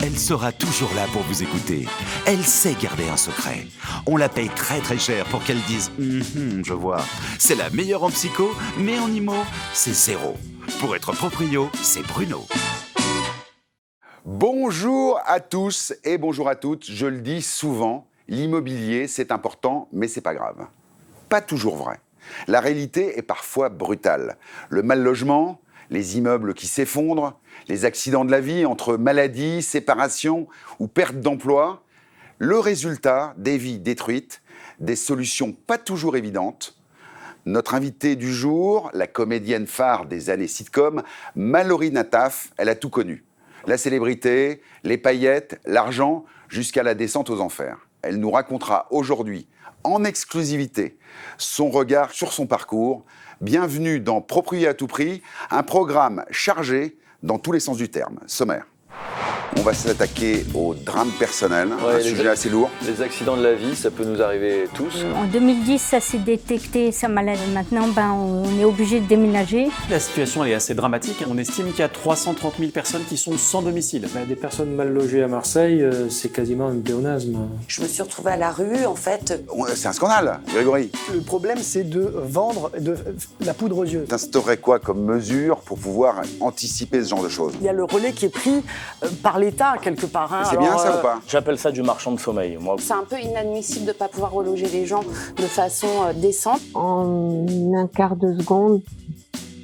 Elle sera toujours là pour vous écouter. Elle sait garder un secret. On la paye très très cher pour qu'elle dise « je vois ». C'est la meilleure en psycho, mais en IMO, c'est zéro. Pour être proprio, c'est Bruno. Bonjour à tous et bonjour à toutes. Je le dis souvent, l'immobilier c'est important, mais c'est pas grave. Pas toujours vrai. La réalité est parfois brutale. Le mal-logement, les immeubles qui s'effondrent, les accidents de la vie entre maladies, séparations ou perte d'emploi, le résultat des vies détruites, des solutions pas toujours évidentes. Notre invitée du jour, la comédienne phare des années sitcom, Mallory Nataf, elle a tout connu. La célébrité, les paillettes, l'argent, jusqu'à la descente aux enfers. Elle nous racontera aujourd'hui, en exclusivité, son regard sur son parcours. Bienvenue dans Proprio à tout prix, un programme chargé dans tous les sens du terme. Sommaire. On va s'attaquer au drame personnel, un sujet assez lourd. Les accidents de la vie, ça peut nous arriver tous. En 2010, ça s'est détecté, ça maladie. Maintenant, on est obligé de déménager. La situation elle est assez dramatique. On estime qu'il y a 330 000 personnes qui sont sans domicile. Des personnes mal logées à Marseille, c'est quasiment un pléonasme. Je me suis retrouvée à la rue, en fait. C'est un scandale, Grégory. Le problème, c'est de vendre de la poudre aux yeux. T'instaurerais quoi comme mesure pour pouvoir anticiper ce genre de choses? Il y a le relais qui est pris par l'État, quelque part. C'est bien ça ou pas? J'appelle ça du marchand de sommeil, moi. C'est un peu inadmissible de ne pas pouvoir reloger les gens de façon décente. En un quart de seconde,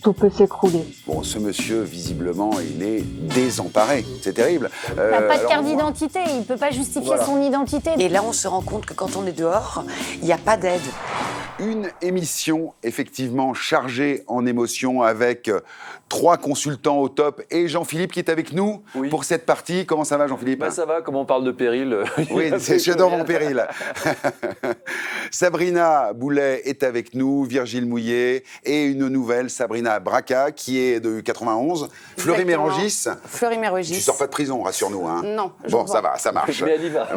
tout peut s'écrouler. Bon, ce monsieur, visiblement, il est désemparé. C'est terrible. Il n'a pas de carte d'identité, il ne peut pas justifier son identité. Et là, on se rend compte que quand on est dehors, il n'y a pas d'aide. Une émission effectivement chargée en émotions avec 3 consultants au top et Jean-Philippe qui est avec nous pour cette partie. Comment ça va, Jean-Philippe? Ça va, comme on parle de péril. Oui, j'adore mon péril. Sabrina Boulet est avec nous, Virgile Mouillet et une nouvelle, Sabrina Braca, qui est de 91. Fleury Mérogis. Fleury Mérogis. Tu sors pas de prison, rassure-nous. Hein. Non. Bon, ça va, ça marche. Mais elle y va.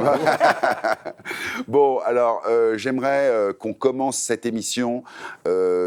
Bon, alors, j'aimerais qu'on commence cette émission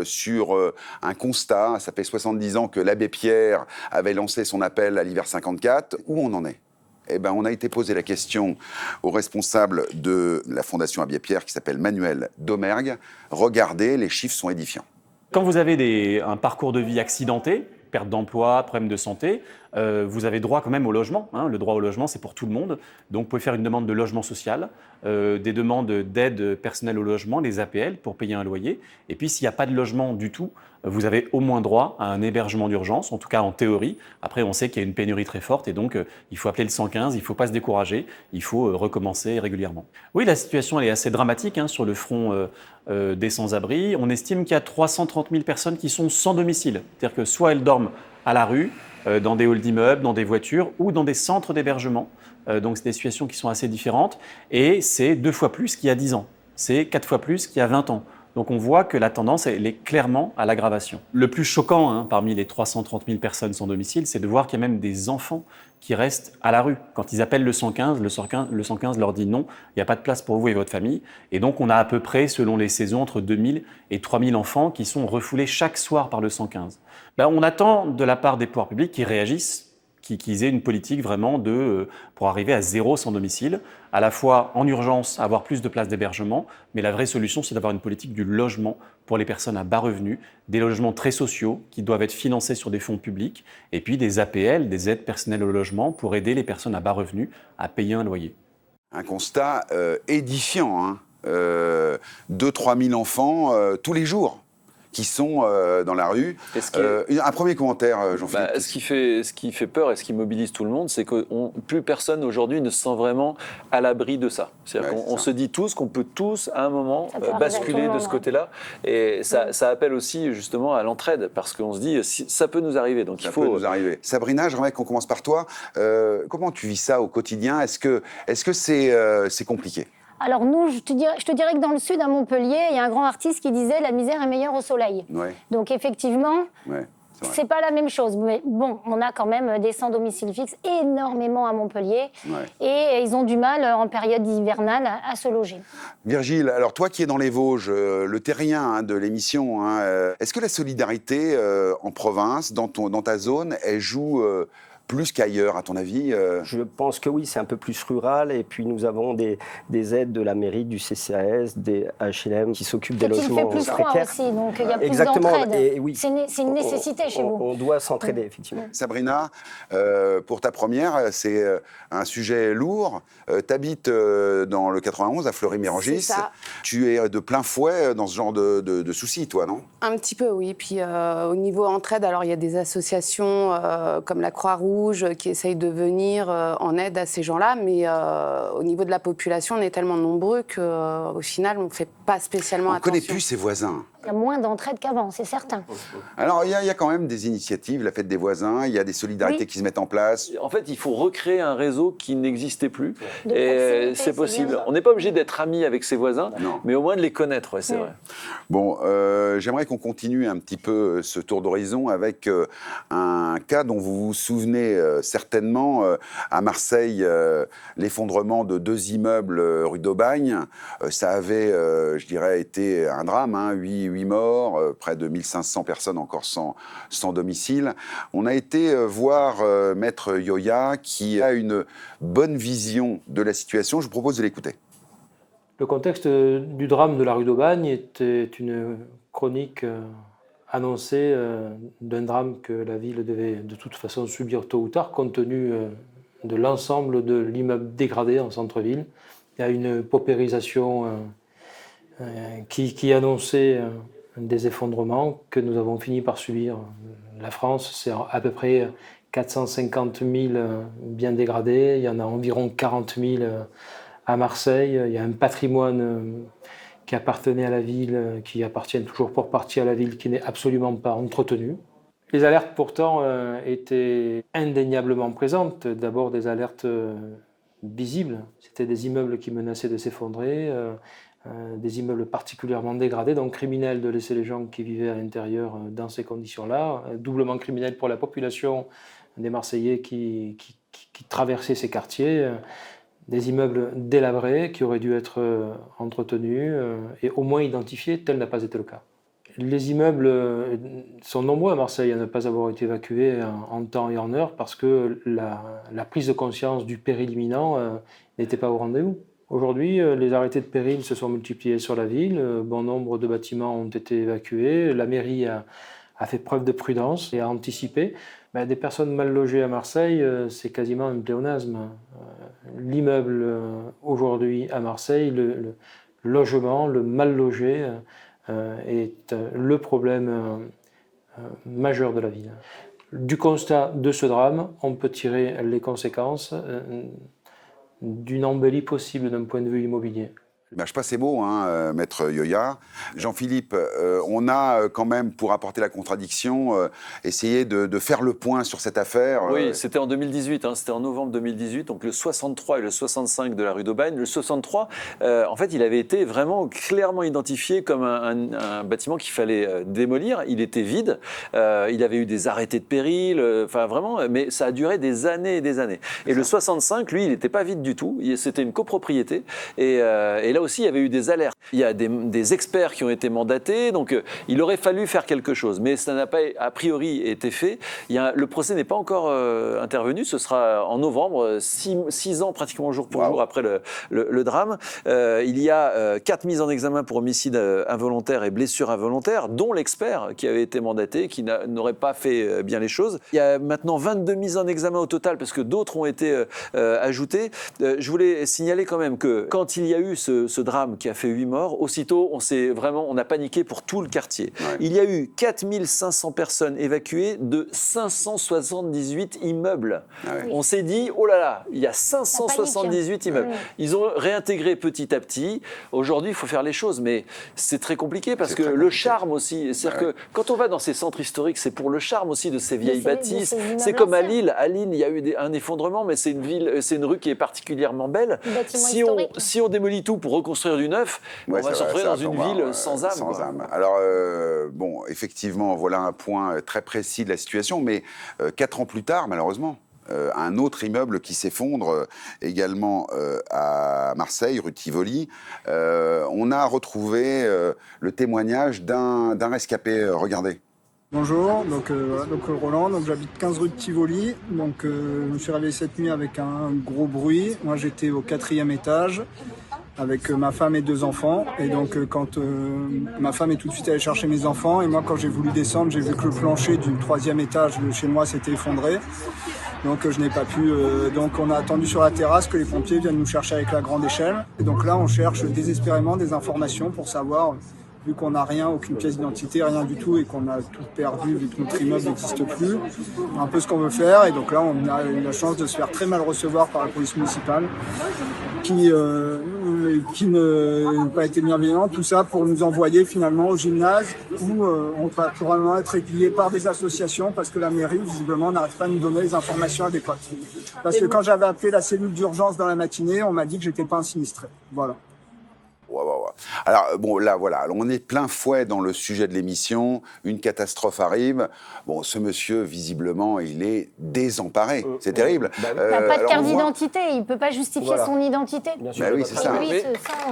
sur un constat. Ça fait 70 ans que l'abbé Pierre avait lancé son appel à l'hiver 54. Où on en est? Eh ben, on a été posé la question au responsable de la Fondation Abbé Pierre qui s'appelle Manuel Domergue. Regardez, les chiffres sont édifiants. Quand vous avez un parcours de vie accidenté, perte d'emploi, problème de santé, vous avez droit quand même au logement. Le droit au logement, c'est pour tout le monde. Donc, vous pouvez faire une demande de logement social, des demandes d'aide personnelle au logement, les APL, pour payer un loyer. Et puis, s'il n'y a pas de logement du tout, vous avez au moins droit à un hébergement d'urgence, en tout cas en théorie. Après, on sait qu'il y a une pénurie très forte et donc il faut appeler le 115, il ne faut pas se décourager, il faut recommencer régulièrement. Oui, la situation elle est assez dramatique sur le front des sans-abri. On estime qu'il y a 330 000 personnes qui sont sans domicile. C'est-à-dire que soit elles dorment à la rue, dans des halls d'immeubles, dans des voitures ou dans des centres d'hébergement. Donc, c'est des situations qui sont assez différentes et c'est 2 fois plus qu'il y a 10 ans. C'est 4 fois plus qu'il y a 20 ans. Donc, on voit que la tendance, elle est clairement à l'aggravation. Le plus choquant parmi les 330 000 personnes sans domicile, c'est de voir qu'il y a même des enfants qui restent à la rue. Quand ils appellent le 115, le 115 leur dit non, il n'y a pas de place pour vous et votre famille. Et donc, on a à peu près, selon les saisons, entre 2000 et 3000 enfants qui sont refoulés chaque soir par le 115. On attend de la part des pouvoirs publics qu'ils réagissent, qu'ils aient une politique vraiment pour arriver à 0 sans domicile, à la fois en urgence, avoir plus de places d'hébergement, mais la vraie solution, c'est d'avoir une politique du logement pour les personnes à bas revenus, des logements très sociaux qui doivent être financés sur des fonds publics, et puis des APL, des aides personnelles au logement, pour aider les personnes à bas revenus à payer un loyer. Un constat édifiant, 2-3 000 enfants tous les jours qui sont dans la rue. Un premier commentaire, Jean-Philippe. Ce qui fait peur et ce qui mobilise tout le monde, c'est que plus personne aujourd'hui ne se sent vraiment à l'abri de ça. C'est-à-dire qu'on se dit tous qu'on peut tous, à un moment, basculer de ce côté-là. Et ça appelle aussi justement à l'entraide, parce qu'on se dit, ça peut nous arriver. Donc ça peut nous arriver. Sabrina, j'aimerais qu'on commence par toi. Comment tu vis ça au quotidien? Est-ce que c'est compliqué? Alors nous, je te dirais que dans le sud, à Montpellier, il y a un grand artiste qui disait « la misère est meilleure au soleil ». Donc effectivement, c'est pas la même chose. Mais bon, on a quand même des sans-domicile fixe énormément à Montpellier. Et ils ont du mal, en période hivernale, à se loger. Virgile, alors toi qui es dans les Vosges, le terrien de l'émission, est-ce que la solidarité en province, dans ta zone, elle joue plus qu'ailleurs, à ton avis Je pense que oui, c'est un peu plus rural. Et puis nous avons des aides de la mairie, du CCAS, des HLM qui s'occupent des logements précaires. Il fait plus froid aussi, donc il y a plus Exactement. d'entraide. Oui, c'est une nécessité chez vous. On doit s'entraider, effectivement. Sabrina, pour ta première, c'est un sujet lourd. Tu habites dans le 91, à Fleury-Mérogis. Tu es de plein fouet dans ce genre de soucis, toi, non? Un petit peu, oui. Puis au niveau entraide, alors il y a des associations comme la Croix-Rouge qui essayent de venir en aide à ces gens-là, mais au niveau de la population, on est tellement nombreux qu'au final, on ne fait pas spécialement attention. On ne connaît plus ses voisins. Il y a moins d'entraide qu'avant, c'est certain. Alors, il y a quand même des initiatives, la fête des voisins, il y a des solidarités qui se mettent en place. En fait, il faut recréer un réseau qui n'existait plus. Et c'est possible. On n'est pas obligé d'être amis avec ses voisins, mais au moins de les connaître, c'est vrai. Bon, j'aimerais qu'on continue un petit peu ce tour d'horizon avec un cas dont vous vous souvenez certainement. À Marseille, l'effondrement de 2 immeubles rue d'Aubagne, ça avait, je dirais, été un drame, 8 morts, près de 1500 personnes encore sans domicile. On a été voir Maître Yoya, qui a une bonne vision de la situation. Je vous propose de l'écouter. Le contexte du drame de la rue d'Aubagne était une chronique annoncée d'un drame que la ville devait de toute façon subir tôt ou tard, compte tenu de l'ensemble de l'immeuble dégradé en centre-ville. Il y a une paupérisation qui annonçait des effondrements que nous avons fini par subir. La France, c'est à peu près 450 000 biens dégradés, il y en a environ 40 000 à Marseille. Il y a un patrimoine qui appartenait à la ville, qui appartient toujours pour partie à la ville, qui n'est absolument pas entretenu. Les alertes pourtant étaient indéniablement présentes. D'abord des alertes visibles, c'était des immeubles qui menaçaient de s'effondrer, des immeubles particulièrement dégradés, donc criminel de laisser les gens qui vivaient à l'intérieur dans ces conditions-là, doublement criminel pour la population des Marseillais qui traversaient ces quartiers, des immeubles délabrés qui auraient dû être entretenus et au moins identifiés, tel n'a pas été le cas. Les immeubles sont nombreux à Marseille à ne pas avoir été évacués en temps et en heure parce que la prise de conscience du péril imminent n'était pas au rendez-vous. Aujourd'hui, les arrêtés de péril se sont multipliés sur la ville, bon nombre de bâtiments ont été évacués, la mairie a fait preuve de prudence et a anticipé. Des personnes mal logées à Marseille, c'est quasiment un pléonasme. L'immeuble aujourd'hui à Marseille, le logement, le mal logé est le problème majeur de la ville. Du constat de ce drame, on peut tirer les conséquences d'une embellie possible d'un point de vue immobilier. Je passe ces mots, Maître Yoya. Jean-Philippe, on a quand même, pour apporter la contradiction, essayé de faire le point sur cette affaire. Oui, c'était en 2018, c'était en novembre 2018, donc le 63 et le 65 de la rue d'Aubagne. Le 63, en fait, il avait été vraiment clairement identifié comme un bâtiment qu'il fallait démolir. Il était vide, il avait eu des arrêtés de péril, vraiment, mais ça a duré des années et des années. Et le 65, lui, il n'était pas vide du tout, c'était une copropriété, et là aussi, il y avait eu des alertes. Il y a des experts qui ont été mandatés, donc il aurait fallu faire quelque chose. Mais ça n'a pas, a priori, été fait. Le procès n'est pas encore intervenu. Ce sera en novembre, 6 ans pratiquement jour pour jour après le drame. Il y a 4 mises en examen pour homicide involontaire et blessure involontaire, dont l'expert qui avait été mandaté, qui n'aurait pas fait bien les choses. Il y a maintenant 22 mises en examen au total, parce que d'autres ont été ajoutées. Je voulais signaler quand même que quand il y a eu ce drame qui a fait 8 morts, aussitôt on a paniqué pour tout le quartier. Ouais. Il y a eu 4500 personnes évacuées de 578 immeubles. Ouais. On s'est dit, oh là là, il y a 578 immeubles. Ouais. Ils ont réintégré petit à petit. Aujourd'hui, il faut faire les choses, mais c'est très compliqué parce que le charme aussi, c'est-à-dire que quand on va dans ces centres historiques, c'est pour le charme aussi de ces vieilles bâtisses. C'est comme à Lille. À Lille, il y a eu un effondrement, mais c'est une rue qui est particulièrement belle. Si on démolit tout pour reconstruire du neuf, on va se retrouver dans une ville sans âme. Alors, effectivement, voilà un point très précis de la situation, mais 4 ans plus tard, malheureusement, un autre immeuble qui s'effondre également à Marseille, rue Tivoli. On a retrouvé le témoignage d'un rescapé. Regardez. Bonjour, donc Roland, donc j'habite 15 rue de Tivoli, donc je me suis réveillé cette nuit avec un gros bruit. Moi j'étais au 4e étage avec ma femme et 2 enfants, et donc quand ma femme est tout de suite allée chercher mes enfants, et moi quand j'ai voulu descendre, j'ai vu que le plancher du 3e étage de chez moi s'était effondré. Donc je n'ai pas pu. Donc on a attendu sur la terrasse que les pompiers viennent nous chercher avec la grande échelle. Et donc là on cherche désespérément des informations pour savoir, vu qu'on n'a rien, aucune pièce d'identité, rien du tout, et qu'on a tout perdu, vu que notre immeuble n'existe plus, un peu ce qu'on veut faire. Et donc là on a eu la chance de se faire très mal recevoir par la police municipale, qui n'a pas été bienveillant, tout ça pour nous envoyer finalement au gymnase où on va probablement être aiguillé par des associations parce que la mairie, visiblement, n'arrive pas à nous donner les informations adéquates. Parce que quand j'avais appelé la cellule d'urgence dans la matinée, on m'a dit que j'étais pas un sinistré. Voilà. Ouais. Alors, bon, là, voilà, alors, on est plein fouet dans le sujet de l'émission, une catastrophe arrive. Bon, ce monsieur, visiblement, il est désemparé. C'est terrible. Il n'a pas de carte d'identité, il ne peut pas justifier son identité. Bah oui, c'est ça.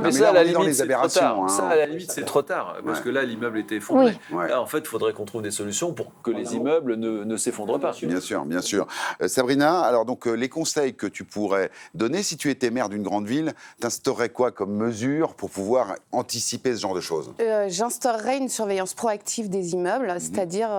Mais ça, à la limite, c'est trop tard. Ça, à la limite, c'est trop tard, parce que là, l'immeuble était effondré. Oui. Là, en fait, il faudrait qu'on trouve des solutions pour que les immeubles ne s'effondrent pas. Bien sûr. Sabrina, alors donc, les conseils que tu pourrais donner, si tu étais maire d'une grande ville, t'instaurerais quoi comme mesure pour pouvoir anticiper ce genre de choses? J'instaurerais une surveillance proactive des immeubles, c'est-à-dire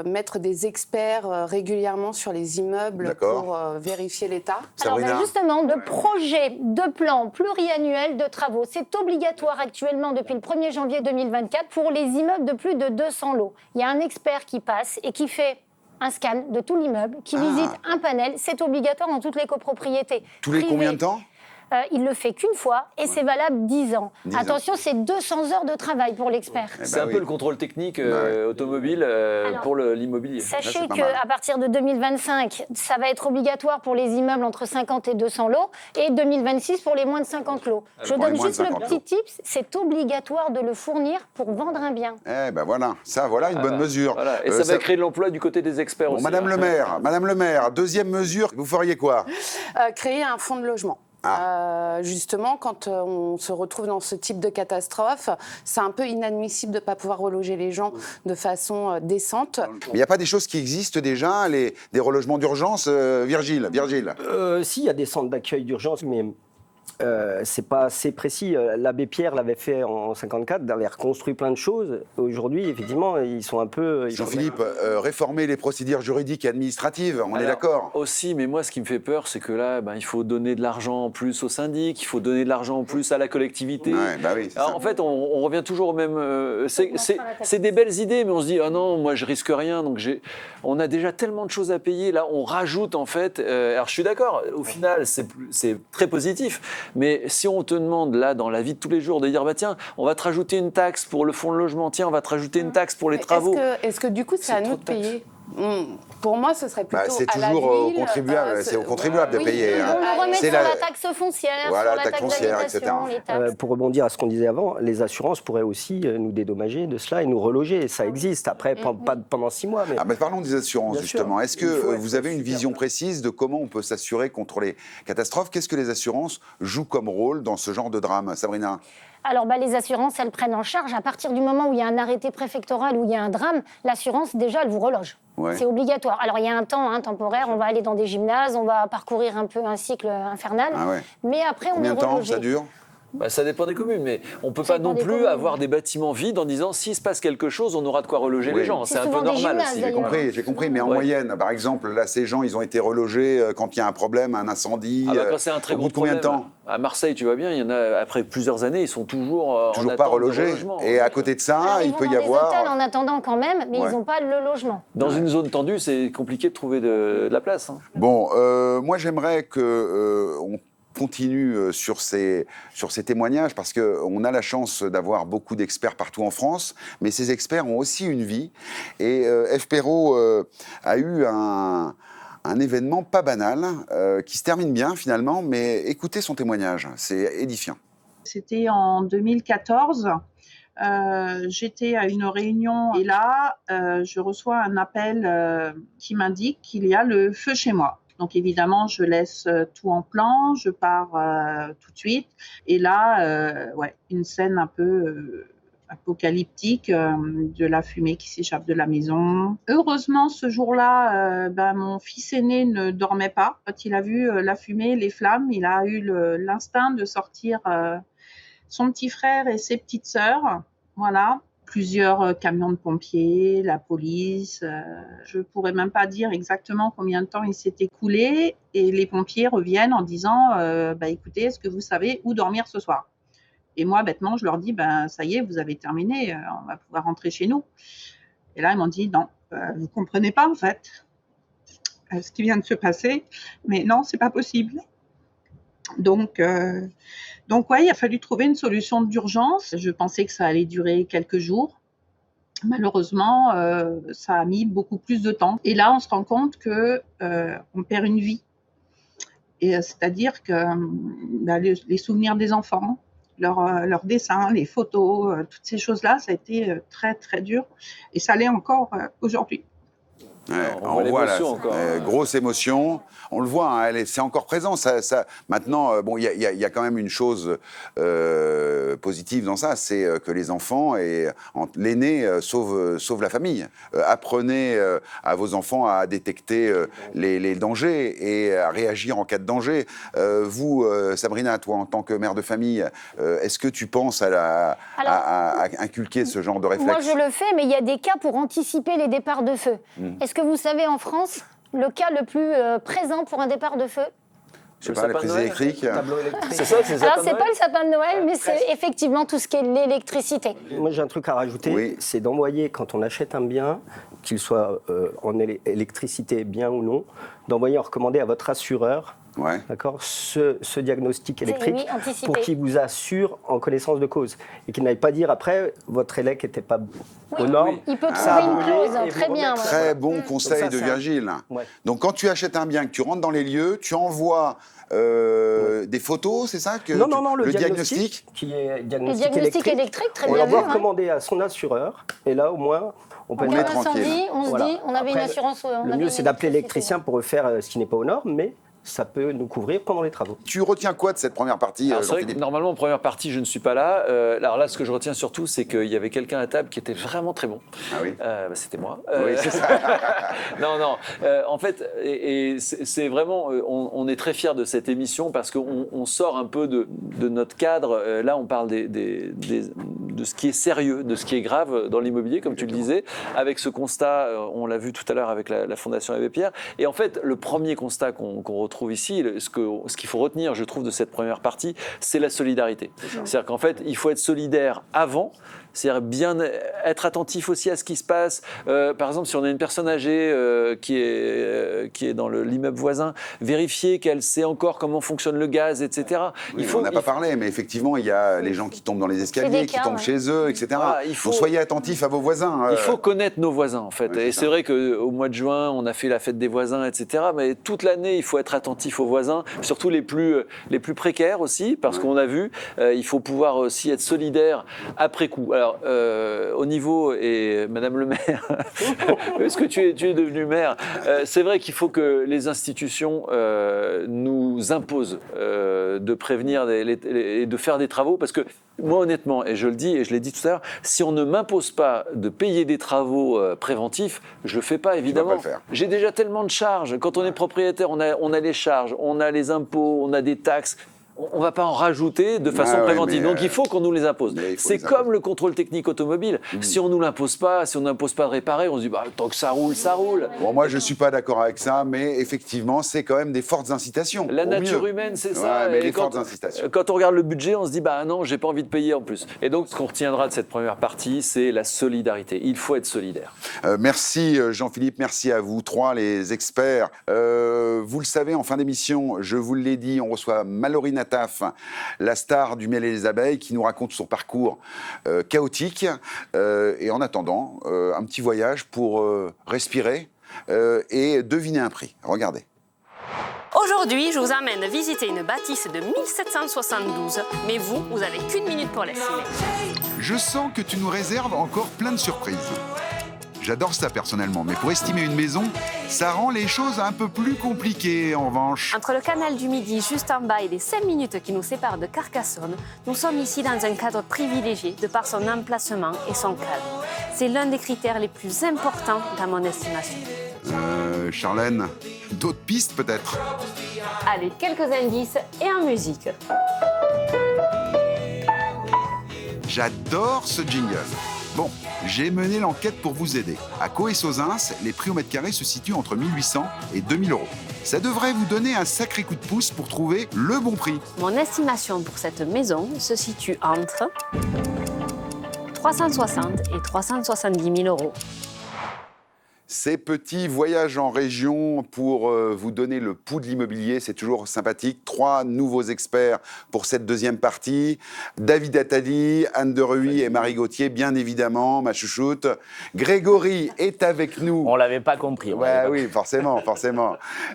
mettre des experts régulièrement sur les immeubles pour vérifier l'état. Alors justement, de projets, de plans pluriannuels de travaux, c'est obligatoire actuellement depuis le 1er janvier 2024 pour les immeubles de plus de 200 lots. Il y a un expert qui passe et qui fait un scan de tout l'immeuble, qui visite un panel, c'est obligatoire dans toutes les copropriétés. Tous les combien de temps ? Il le fait qu'une fois et c'est valable 10 ans. Attention, c'est 200 heures de travail pour l'expert. C'est un peu le contrôle technique automobile pour l'immobilier. Sachez qu'à partir de 2025, ça va être obligatoire pour les immeubles entre 50 et 200 lots et 2026 pour les moins de 50 lots. Je donne juste le petit tips, c'est obligatoire de le fournir pour vendre un bien. Voilà une bonne mesure. Voilà. Et ça va créer de l'emploi du côté des experts aussi. Madame le maire, deuxième mesure, vous feriez quoi? Créer un fonds de logement. Justement, quand on se retrouve dans ce type de catastrophe, c'est un peu inadmissible de ne pas pouvoir reloger les gens de façon décente. Mais il n'y a pas des choses qui existent déjà, des relogements d'urgence, Virgile. Si, il y a des centres d'accueil d'urgence, mais c'est pas assez précis. L'abbé Pierre l'avait fait en 54, il avait reconstruit plein de choses. Aujourd'hui, effectivement, ils sont un peu... Jean-Philippe, réformer les procédures juridiques et administratives, on est d'accord? Aussi, mais moi, ce qui me fait peur, c'est que là, il faut donner de l'argent en plus au syndic, il faut donner de l'argent en plus à la collectivité. Alors, en fait, on revient toujours au même... c'est des belles idées, mais on se dit, ah non, moi, je risque rien. Donc, on a déjà tellement de choses à payer. Là, on rajoute, en fait... alors, je suis d'accord, au final, c'est très positif. Mais si on te demande, là, dans la vie de tous les jours, de dire, tiens, on va te rajouter une taxe pour le fonds de logement, tiens, on va te rajouter une taxe pour les travaux. Est-ce que du coup, c'est à nous de payer? Pour moi, ce serait plutôt c'est à la toujours ville, au contribuable, c'est aux contribuables de payer. On le remet sur la taxe foncière, sur la taxe d'habitation, les taxes. Pour rebondir à ce qu'on disait avant, les assurances pourraient aussi nous dédommager de cela et nous reloger. Ça existe, après, pas pendant 6 mois. Mais parlons des assurances, justement. Est-ce que vous avez une vision précise de comment on peut s'assurer contre les catastrophes? Qu'est-ce que les assurances jouent comme rôle dans ce genre de drame, Sabrina? Alors, les assurances, elles prennent en charge. À partir du moment où il y a un arrêté préfectoral, où il y a un drame, l'assurance, déjà, elle vous reloge. C'est obligatoire. Alors, il y a un temps temporaire, on va aller dans des gymnases, on va parcourir un peu un cycle infernal. Mais après, on est relogé. Combien de temps ça dure? Ça dépend des communes, mais on ne peut pas non plus avoir des bâtiments vides en disant s'il se passe quelque chose, on aura de quoi reloger les gens. C'est un peu normal aussi. J'ai compris, mais en moyenne, par exemple, là, ces gens, ils ont été relogés quand il y a un problème, un incendie. Quand c'est un très gros combien de temps? À Marseille, tu vois bien, il y en a, après plusieurs années, ils sont toujours pas relogés. Et à côté de ça, il peut y avoir... Ils vont dans des hôtels en attendant quand même, mais ils n'ont pas le logement. Dans une zone tendue, c'est compliqué de trouver de la place. Bon, moi, j'aimerais qu'on continue sur ces témoignages parce qu'on a la chance d'avoir beaucoup d'experts partout en France, mais ces experts ont aussi une vie. Et F. Perrault a eu un événement pas banal qui se termine bien finalement, mais écoutez son témoignage, c'est édifiant. C'était en 2014. J'étais à une réunion et là, je reçois un appel qui m'indique qu'il y a le feu chez moi. Donc évidemment, je laisse tout en plan, je pars tout de suite. Et là, une scène un apocalyptique de la fumée qui s'échappe de la maison. Heureusement, ce jour-là, mon fils aîné ne dormait pas. Quand il a vu la fumée, les flammes, il a eu l'instinct de sortir son petit frère et ses petites sœurs. Voilà. Plusieurs camions de pompiers, la police. Je ne pourrais même pas dire exactement combien de temps il s'est écoulé. Et les pompiers reviennent en disant écoutez, est-ce que vous savez où dormir ce soir ? Et moi, bêtement, je leur dis ça y est, vous avez terminé, on va pouvoir rentrer chez nous. Et là, ils m'ont dit non, vous ne comprenez pas en fait ce qui vient de se passer. Mais non, ce n'est pas possible. Donc ouais, il a fallu trouver une solution d'urgence. Je pensais que ça allait durer quelques jours. Malheureusement, ça a mis beaucoup plus de temps. Et là, on se rend compte qu'on perd une vie. Et c'est-à-dire que les souvenirs des enfants, leurs dessins, les photos, toutes ces choses-là, ça a été très, très dur. Et ça l'est encore aujourd'hui. Ouais, on voit là, grosse émotion. On le voit, hein, c'est encore présent. Maintenant, il y a quand même une chose positive dans ça, c'est que les enfants et l'aîné sauvent la famille. Apprenez à vos enfants à détecter les dangers et à réagir en cas de danger. Vous, Sabrina, toi, en tant que mère de famille, est-ce que tu penses à inculquer ce genre de réflexe ? Moi, je le fais, mais il y a des cas pour anticiper les départs de feu. Est-ce que vous savez, en France, le cas le plus présent pour un départ de feu ? Je sais pas, les prises électriques. C'est ça, c'est Alors, c'est pas le sapin de Noël, mais c'est effectivement tout ce qui est l'électricité. Moi, j'ai un truc à rajouter, c'est d'envoyer, quand on achète un bien, qu'il soit en électricité, bien ou non, d'envoyer en recommandé à votre assureur d'accord, ce diagnostic électrique pour qu'il vous assure en connaissance de cause et qu'il n'aille pas dire après votre élec n'était pas aux normes. Il peut trouver une clause, très bien. Très bon conseil de Virgile. Donc quand tu achètes un bien, que tu rentres dans les lieux, tu envoies des photos, c'est ça que Non, le diagnostic qui est diagnostic électrique, très on bien. On l'envoie recommander à son assureur et là au moins on peut être tranquille. On se dit, on avait une assurance. Le mieux c'est d'appeler l'électricien pour refaire ce qui n'est pas aux normes, mais ça peut nous couvrir pendant les travaux. Tu retiens quoi de cette première partie, C'est vrai que normalement, en première partie, je ne suis pas là. Alors là, ce que je retiens surtout, c'est qu'il y avait quelqu'un à table qui était vraiment très bon. Ah oui c'était moi. Oui, c'est ça. Non. En fait, c'est vraiment... on est très fiers de cette émission parce qu'on sort un peu de notre cadre. Là, on parle de ce qui est sérieux, de ce qui est grave dans l'immobilier, comme tu le disais. Avec ce constat, on l'a vu tout à l'heure avec la Fondation Abbé Pierre. Et en fait, le premier constat qu'on retrouve ici, ce qu'il faut retenir, je trouve, de cette première partie, c'est la solidarité. C'est-à-dire qu'en fait, il faut être solidaire avant, c'est-à-dire bien être attentif aussi à ce qui se passe. Par exemple, si on a une personne âgée qui est dans l'immeuble voisin, vérifier qu'elle sait encore comment fonctionne le gaz, etc. On n'a pas parlé, mais effectivement, il y a les gens qui tombent dans les escaliers, qui tombent chez eux, etc. Voilà, donc soyez attentifs à vos voisins. Il faut connaître nos voisins, en fait. Et c'est vrai qu'au mois de juin, on a fait la fête des voisins, etc. Mais toute l'année, il faut être attentif aux voisins, surtout les plus précaires aussi, parce qu'on a vu, il faut pouvoir aussi être solidaire après coup. Alors, au niveau, et Madame le maire, est-ce que tu es devenu maire, c'est vrai qu'il faut que les institutions nous imposent de prévenir et de faire des travaux, parce que moi, honnêtement, et je le dis, et je l'ai dit tout à l'heure, si on ne m'impose pas de payer des travaux préventifs, je ne le fais pas, évidemment. J'ai déjà tellement de charges. Quand on est propriétaire, on a les charges, on a les impôts, on a des taxes. On ne va pas en rajouter de façon préventive. Donc, il faut qu'on nous les impose. C'est comme le contrôle technique automobile. Si on ne nous l'impose pas, si on n'impose pas de réparer, on se dit tant que ça roule, ça roule. Bon, moi, je ne suis pas d'accord avec ça, mais effectivement, c'est quand même des fortes incitations. La nature humaine, c'est ça. Mais les fortes incitations. Quand on regarde le budget, on se dit non, je n'ai pas envie de payer en plus. Et donc, ce qu'on retiendra de cette première partie, c'est la solidarité. Il faut être solidaire. Merci Jean-Philippe, merci à vous trois, les experts. Vous le savez, en fin d'émission, je vous l'ai dit, on reçoit Mallory Nataf, la star du miel et les abeilles, qui nous raconte son parcours chaotique. Et en attendant, un petit voyage pour respirer et deviner un prix. Regardez. Aujourd'hui, je vous amène visiter une bâtisse de 1772, mais vous avez qu'1 minute pour l'estimer. Je sens que tu nous réserves encore plein de surprises. J'adore ça personnellement, mais pour estimer une maison, ça rend les choses un peu plus compliquées en revanche. Entre le canal du Midi juste en bas et les 5 minutes qui nous séparent de Carcassonne, nous sommes ici dans un cadre privilégié de par son emplacement et son calme. C'est l'un des critères les plus importants dans mon estimation. Charlène, d'autres pistes peut-être? Allez, quelques indices et en musique. J'adore ce jingle. Bon, j'ai mené l'enquête pour vous aider. À Caux et Sauzins, les prix au mètre carré se situent entre 1800 et 2000 euros. Ça devrait vous donner un sacré coup de pouce pour trouver le bon prix. Mon estimation pour cette maison se situe entre 360 et 370 000 euros. Ces petits voyages en région pour vous donner le pouls de l'immobilier, c'est toujours sympathique. 3 nouveaux experts pour cette deuxième partie. David Attali, Anne de Ruy et Marie Gauthier, bien évidemment, ma chouchoute. Grégory est avec nous. On l'avait pas compris. Ouais, oui, forcément.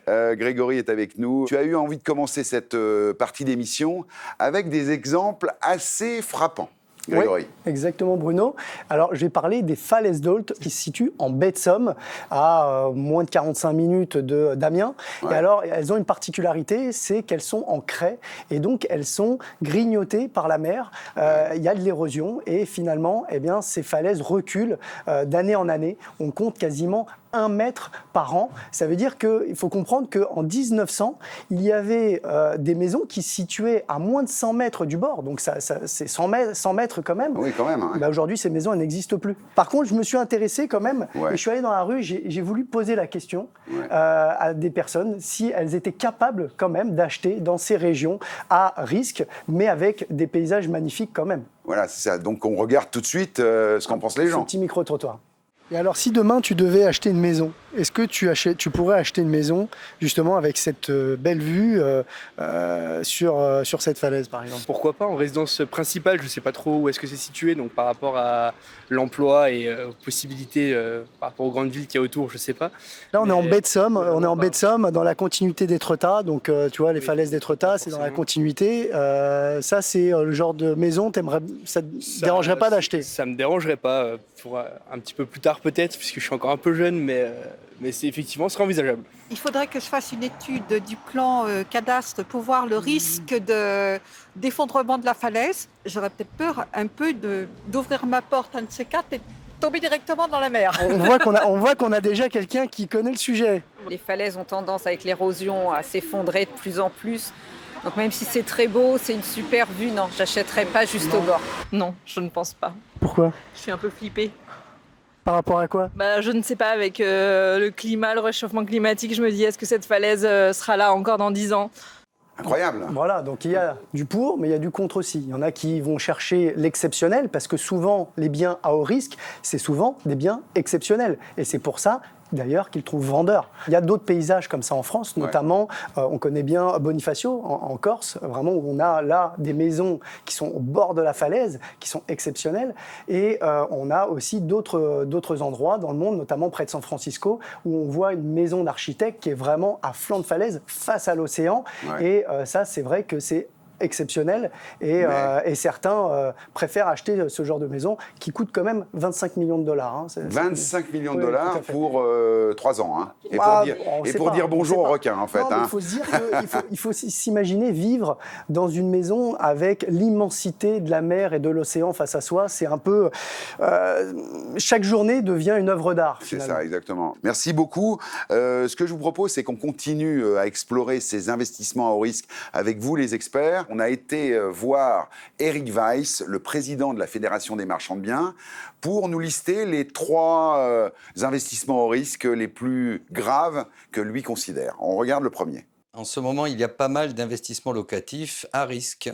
Grégory est avec nous. Tu as eu envie de commencer cette partie d'émission avec des exemples assez frappants. Grégory. Oui, exactement Bruno. Alors je vais parler des falaises d'Ault qui se situent en baie de Somme, à moins de 45 minutes d'Amiens. Ouais. Et alors elles ont une particularité, c'est qu'elles sont en craie et donc elles sont grignotées par la mer. Il y a de l'érosion et finalement ces falaises reculent d'année en année. On compte quasiment 1 mètre par an. Ça veut dire qu'il faut comprendre qu'en 1900, il y avait des maisons qui se situaient à moins de 100 mètres du bord. Donc c'est 100 mètres quand même. Oui, quand même. Hein. Bah, aujourd'hui, ces maisons, elles n'existent plus. Par contre, je me suis intéressé quand même, et je suis allé dans la rue, j'ai voulu poser la question à des personnes si elles étaient capables quand même d'acheter dans ces régions à risque, mais avec des paysages magnifiques quand même. Voilà, c'est ça. Donc on regarde tout de suite ce qu'en pensent les gens. Un petit micro-trottoir. Et alors, si demain tu devais acheter une maison, est-ce que tu pourrais acheter une maison justement avec cette belle vue sur cette falaise, par exemple? Pourquoi pas en résidence principale, je ne sais pas trop où est-ce que c'est situé, donc par rapport à l'emploi et aux possibilités par rapport aux grandes villes qu'il y a autour, je ne sais pas. Là, on est en baie de Somme, dans la continuité d'Étretat, donc tu vois, les falaises d'Étretat, c'est dans la continuité. Ça, c'est le genre de maison, ça ne dérangerait pas d'acheter? Ça ne me dérangerait pas, pour un petit peu plus tard peut-être, puisque je suis encore un peu jeune, mais c'est effectivement, ce serait envisageable. Il faudrait que je fasse une étude du plan cadastre pour voir le risque d'effondrement de la falaise. J'aurais peut-être peur un peu d'ouvrir ma porte, un de ces quatre, et tomber directement dans la mer. On voit qu'on a déjà quelqu'un qui connaît le sujet. Les falaises ont tendance, avec l'érosion, à s'effondrer de plus en plus. Donc même si c'est très beau, c'est une super vue, non, j'achèterais pas juste au bord. Non, je ne pense pas. Pourquoi? Je suis un peu flippée. Par rapport à quoi? Je ne sais pas, avec le climat, le réchauffement climatique, je me dis, est-ce que cette falaise sera là encore dans 10 ans? Incroyable. Voilà, donc il y a du pour, mais il y a du contre aussi. Il y en a qui vont chercher l'exceptionnel, parce que souvent, les biens à haut risque, c'est souvent des biens exceptionnels. Et c'est pour ça, d'ailleurs, qu'ils trouvent vendeurs. Il y a d'autres paysages comme ça en France, notamment, on connaît bien Bonifacio, en Corse, vraiment, où on a là des maisons qui sont au bord de la falaise, qui sont exceptionnelles. Et on a aussi d'autres endroits dans le monde, notamment près de San Francisco, où on voit une maison d'architecte qui est vraiment à flanc de falaise, face à l'océan. Et ça, c'est vrai que c'est exceptionnel et certains préfèrent acheter ce genre de maison qui coûte quand même 25 millions de dollars. Hein. 25 millions de dollars pour 3 ans. Hein. Et pour dire bonjour aux requins, en fait. Non, il faut se dire qu'il faut s'imaginer vivre dans une maison avec l'immensité de la mer et de l'océan face à soi. C'est un peu... chaque journée devient une œuvre d'art, finalement. C'est ça, exactement. Merci beaucoup. Ce que je vous propose, c'est qu'on continue à explorer ces investissements à haut risque avec vous, les experts. On a été voir Eric Weiss, le président de la Fédération des marchands de biens, pour nous lister les 3 investissements au risque les plus graves que lui considère. On regarde le premier. En ce moment, il y a pas mal d'investissements locatifs à risque.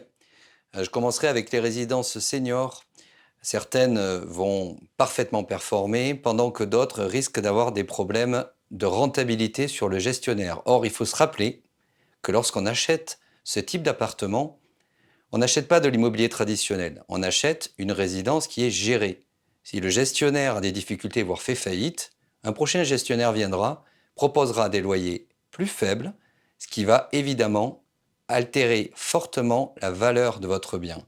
Je commencerai avec les résidences seniors. Certaines vont parfaitement performer, pendant que d'autres risquent d'avoir des problèmes de rentabilité sur le gestionnaire. Or, il faut se rappeler que lorsqu'on achète ce type d'appartement, on n'achète pas de l'immobilier traditionnel, on achète une résidence qui est gérée. Si le gestionnaire a des difficultés, voire fait faillite, un prochain gestionnaire viendra, proposera des loyers plus faibles, ce qui va évidemment altérer fortement la valeur de votre bien.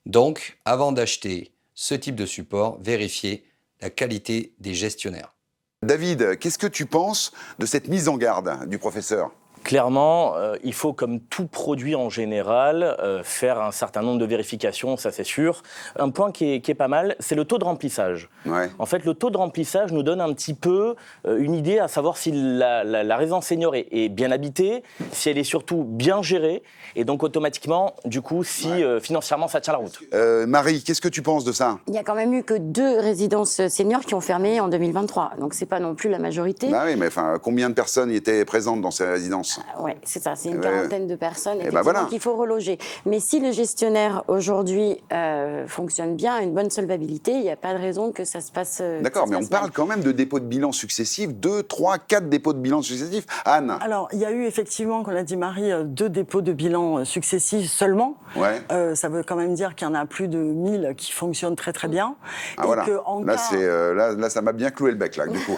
Donc, avant d'acheter ce type de support, vérifiez la qualité des gestionnaires. David, qu'est-ce que tu penses de cette mise en garde du professeur ? Clairement, il faut, comme tout produit en général, faire un certain nombre de vérifications, ça c'est sûr. Un point qui est pas mal, c'est le taux de remplissage. Ouais. En fait, le taux de remplissage nous donne un petit peu une idée à savoir si la résidence senior est bien habitée, si elle est surtout bien gérée, et donc automatiquement, du coup, si financièrement ça tient la route. Marie, qu'est-ce que tu penses de ça ? Il n'y a quand même eu que 2 résidences seniors qui ont fermé en 2023, donc c'est pas non plus la majorité. Bah oui, mais enfin, combien de personnes étaient présentes dans ces résidences ? Oui, c'est ça, c'est une quarantaine de personnes qu'il faut reloger. Mais si le gestionnaire aujourd'hui fonctionne bien, a une bonne solvabilité, il n'y a pas de raison que ça se passe. D'accord, mais on parle quand même de dépôts de bilan successifs, 2, 3, 4 dépôts de bilan successifs. Anne ? Alors, il y a eu effectivement, comme l'a dit Marie, 2 dépôts de bilan successifs seulement. Ouais. Ça veut quand même dire qu'il y en a plus de 1000 qui fonctionnent très très bien. Ah voilà, là ça m'a bien cloué le bec là, du coup.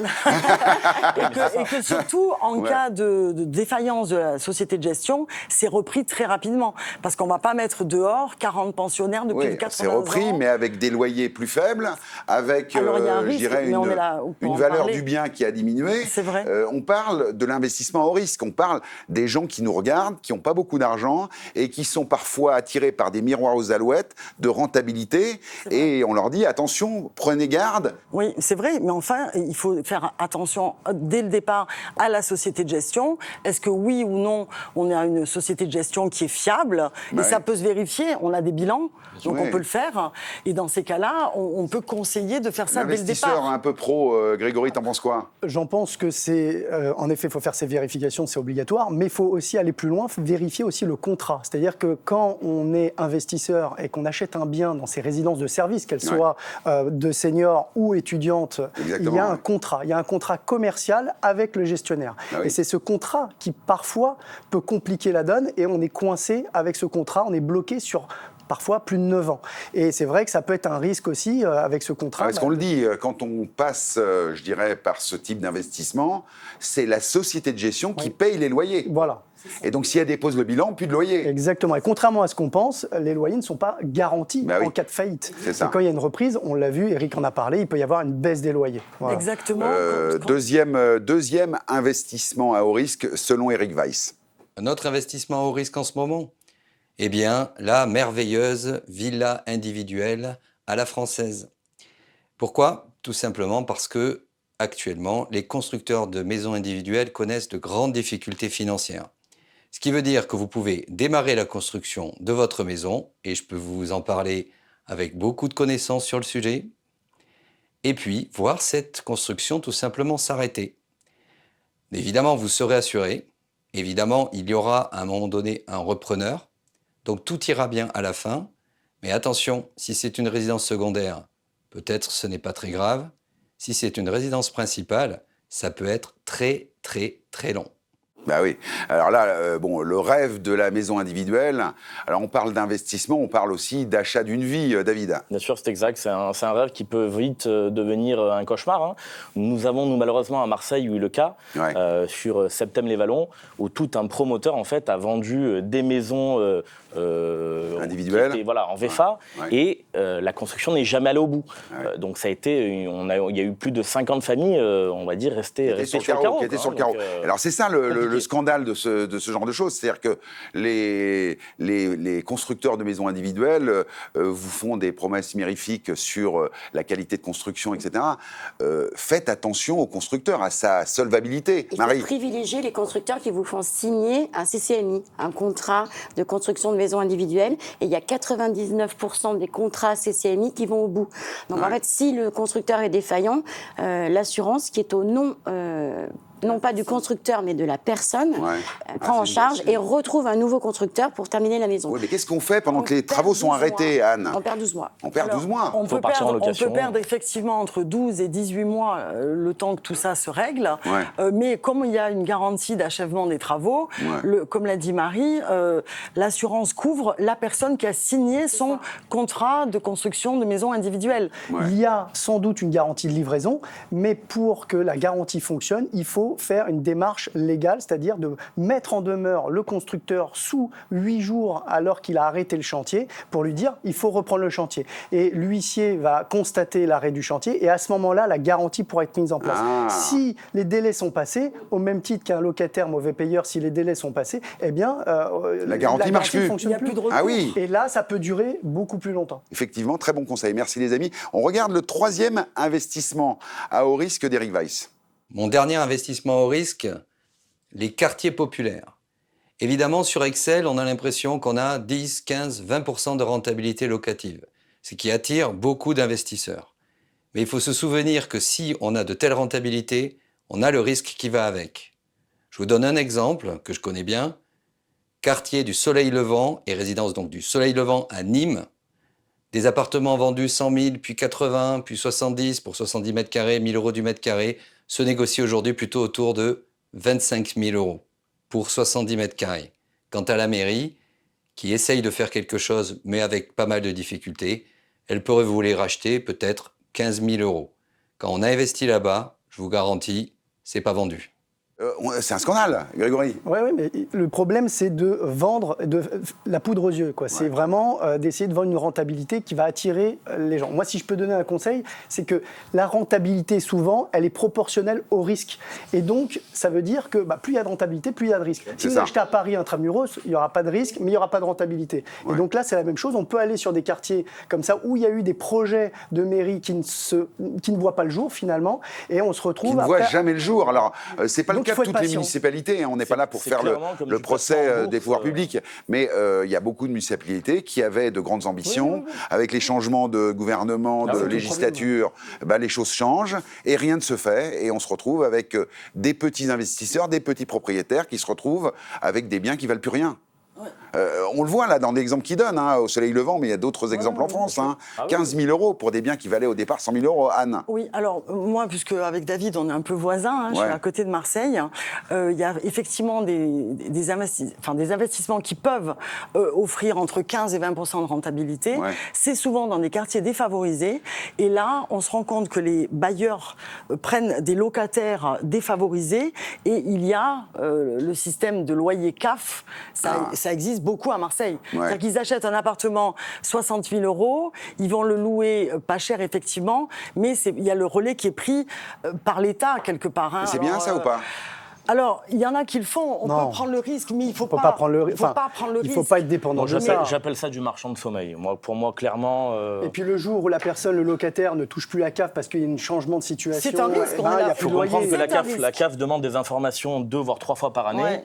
et que surtout, en cas de défaillance de la société de gestion, c'est repris très rapidement. Parce qu'on ne va pas mettre dehors 40 pensionnaires de plus de 80 ans. C'est repris, mais avec des loyers plus faibles, avec, je dirais, une valeur du bien qui a diminué. C'est vrai. On parle de l'investissement au risque. On parle des gens qui nous regardent, qui n'ont pas beaucoup d'argent et qui sont parfois attirés par des miroirs aux alouettes de rentabilité. Et on leur dit, attention, prenez garde. Oui, c'est vrai, mais enfin, il faut faire attention dès le départ à la société de gestion. Est-ce que oui ou non, on a une société de gestion qui est fiable ? Et ça peut se vérifier, on a des bilans, donc on peut le faire. Et dans ces cas-là, on peut conseiller de faire ça dès le départ. L'investisseur un peu pro, Grégory, t'en penses quoi ? J'en pense que c'est, en effet, il faut faire ces vérifications, c'est obligatoire, mais il faut aussi aller plus loin, vérifier aussi le contrat. C'est-à-dire que quand on est investisseur et qu'on achète un bien dans ces résidences de service, qu'elles soient de seniors ou étudiantes, il y a un contrat. Il y a un contrat commercial avec le gestionnaire. Et c'est ce contrat qui, parfois, peut compliquer la donne et on est coincé avec ce contrat, on est bloqué sur parfois plus de 9 ans. Et c'est vrai que ça peut être un risque aussi avec ce contrat. Parce qu'on le dit, quand on passe, je dirais, par ce type d'investissement, c'est la société de gestion qui paye les loyers. Voilà. Et donc, si elle dépose le bilan, plus de loyer. Exactement. Et contrairement à ce qu'on pense, les loyers ne sont pas garantis en cas de faillite. C'est ça. Et quand il y a une reprise, on l'a vu, Eric en a parlé, il peut y avoir une baisse des loyers. Voilà. Exactement. Deuxième investissement à haut risque, selon Eric Weiss. Notre investissement à haut risque en ce moment ? Eh bien, la merveilleuse villa individuelle à la française. Pourquoi ? Tout simplement parce que, actuellement, les constructeurs de maisons individuelles connaissent de grandes difficultés financières. Ce qui veut dire que vous pouvez démarrer la construction de votre maison, et je peux vous en parler avec beaucoup de connaissances sur le sujet, et puis voir cette construction tout simplement s'arrêter. Évidemment, vous serez assuré. Évidemment, il y aura à un moment donné un repreneur. Donc tout ira bien à la fin. Mais attention, si c'est une résidence secondaire, peut-être ce n'est pas très grave. Si c'est une résidence principale, ça peut être très, très, très long. Bah oui. Alors là, le rêve de la maison individuelle, alors on parle d'investissement, on parle aussi d'achat d'une vie, David. Bien sûr, c'est exact. C'est un rêve qui peut vite devenir un cauchemar. Hein. Nous avons, malheureusement, à Marseille, eu le cas sur Septem-les-Vallons, où tout un promoteur, en fait, a vendu des maisons individuelles, en VFA, et la construction n'est jamais allée au bout. Donc ça a été, il y a eu plus de 50 familles, on va dire, restées sur le carreau. Qui étaient sur le carreau. Alors c'est ça le scandale de ce genre de choses, c'est-à-dire que les constructeurs de maisons individuelles vous font des promesses mirifiques sur la qualité de construction, etc. Faites attention aux constructeurs, à sa solvabilité. Il faut privilégier les constructeurs qui vous font signer un CCMI, un contrat de construction de maison individuelle, et il y a 99% des contrats CCMI qui vont au bout. Donc en fait, si le constructeur est défaillant, l'assurance qui est au nom non pas du constructeur, mais de la personne, prend en charge et retrouve un nouveau constructeur pour terminer la maison. Oui, mais qu'est-ce qu'on fait pendant que les travaux sont arrêtés, Anne ? On perd 12 mois. On perd 12 mois. On peut perdre effectivement entre 12 et 18 mois le temps que tout ça se règle. Mais comme il y a une garantie d'achèvement des travaux, comme l'a dit Marie, l'assurance couvre la personne qui a signé son contrat de construction de maison individuelle. Il y a sans doute une garantie de livraison, mais pour que la garantie fonctionne, il faut faut faire une démarche légale, c'est-à-dire de mettre en demeure le constructeur sous 8 jours alors qu'il a arrêté le chantier pour lui dire il faut reprendre le chantier. Et l'huissier va constater l'arrêt du chantier et à ce moment-là, la garantie pourra être mise en place. Si les délais sont passés, au même titre qu'un locataire mauvais payeur, si les délais sont passés, eh bien, la garantie marche plus. Fonctionne plus. Ah oui. Et là, ça peut durer beaucoup plus longtemps. Effectivement, très bon conseil. Merci les amis. On regarde le troisième investissement à haut risque d'Eric Weiss. Mon dernier investissement à haut risque, les quartiers populaires. Évidemment, sur Excel, on a l'impression qu'on a 10, 15, 20% de rentabilité locative, ce qui attire beaucoup d'investisseurs. Mais il faut se souvenir que si on a de telles rentabilités, on a le risque qui va avec. Je vous donne un exemple que je connais bien. Quartier du Soleil Levant et résidence donc du Soleil Levant à Nîmes. Des appartements vendus 100 000, puis 80, puis 70 pour 70 mètres carrés, 1 000 € du mètre carré, se négocient aujourd'hui plutôt autour de 25 000 € pour 70 mètres carrés. Quant à la mairie, qui essaye de faire quelque chose, mais avec pas mal de difficultés, elle pourrait vous les racheter peut-être 15 000 €. Quand on a investi là-bas, je vous garantis, c'est pas vendu. C'est un scandale, Grégory. Oui, mais le problème, c'est de vendre la poudre aux yeux. C'est vraiment d'essayer de vendre une rentabilité qui va attirer les gens. Moi, si je peux donner un conseil, c'est que la rentabilité, souvent, elle est proportionnelle au risque. Et donc, ça veut dire que plus il y a de rentabilité, plus il y a de risque. Si vous achetez à Paris intramuros, il n'y aura pas de risque, mais il n'y aura pas de rentabilité. Et donc là, c'est la même chose. On peut aller sur des quartiers comme ça, où il y a eu des projets de mairie qui ne voient pas le jour, finalement, et on se retrouve... Qui ne voient jamais le jour. Alors, c'est pas le cas de toutes les municipalités. On n'est pas là pour faire le procès des pouvoirs publics. Mais il y a beaucoup de municipalités qui avaient de grandes ambitions. Avec les changements de gouvernement, de législature, les choses changent et rien ne se fait. Et on se retrouve avec des petits investisseurs, des petits propriétaires qui se retrouvent avec des biens qui ne valent plus rien. On le voit là dans l'exemple qu'il donne, au Soleil Levant, mais il y a d'autres exemples en France. 15 000 € pour des biens qui valaient au départ 100 000 €, Anne. Oui, alors moi, puisque avec David, on est un peu voisins, je suis à côté de Marseille, il y a effectivement des investissements qui peuvent offrir entre 15 et 20% de rentabilité. C'est souvent dans des quartiers défavorisés. Et là, on se rend compte que les bailleurs prennent des locataires défavorisés et il y a le système de loyer CAF, ça existe beaucoup à Marseille. C'est-à-dire qu'ils achètent un appartement 60 000 €, ils vont le louer pas cher effectivement, mais il y a le relais qui est pris par l'État quelque part. C'est bien ça ou pas ? Alors, il y en a qui le font, on peut prendre le risque, mais il ne faut pas prendre le risque. Il ne faut pas être dépendant de ça. J'appelle ça du marchand de sommeil. Pour moi, clairement... Et puis le jour où la personne, le locataire, ne touche plus la CAF parce qu'il y a un changement de situation... C'est un risque. Il faut comprendre que la CAF demande des informations 2 voire 3 fois par année.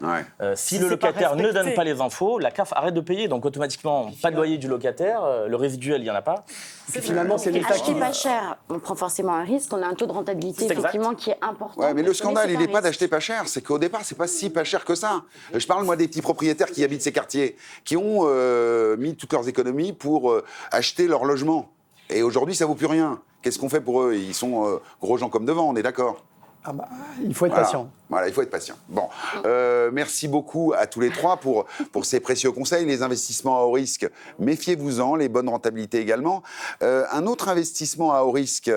Si le locataire ne donne pas les infos, la CAF arrête de payer. Donc automatiquement, pas de loyer du locataire, le résiduel, il n'y en a pas. Finalement, c'est l'État qui... Acheter pas cher, on prend forcément un risque, on a un taux de rentabilité effectivement qui est important. Mais le scandale, il n'est pas d'acheter pas cher, c'est qu'au départ, c'est pas si pas cher que ça. Je parle, moi, des petits propriétaires qui habitent ces quartiers, qui ont mis toutes leurs économies pour acheter leur logement. Et aujourd'hui, ça vaut plus rien. Qu'est-ce qu'on fait pour eux ? Ils sont gros gens comme devant, on est d'accord ? Il faut être patient. Voilà, il faut être patient. Bon, merci beaucoup à tous les trois pour ces précieux conseils. Les investissements à haut risque, méfiez-vous-en, les bonnes rentabilités également. Un autre investissement à haut risque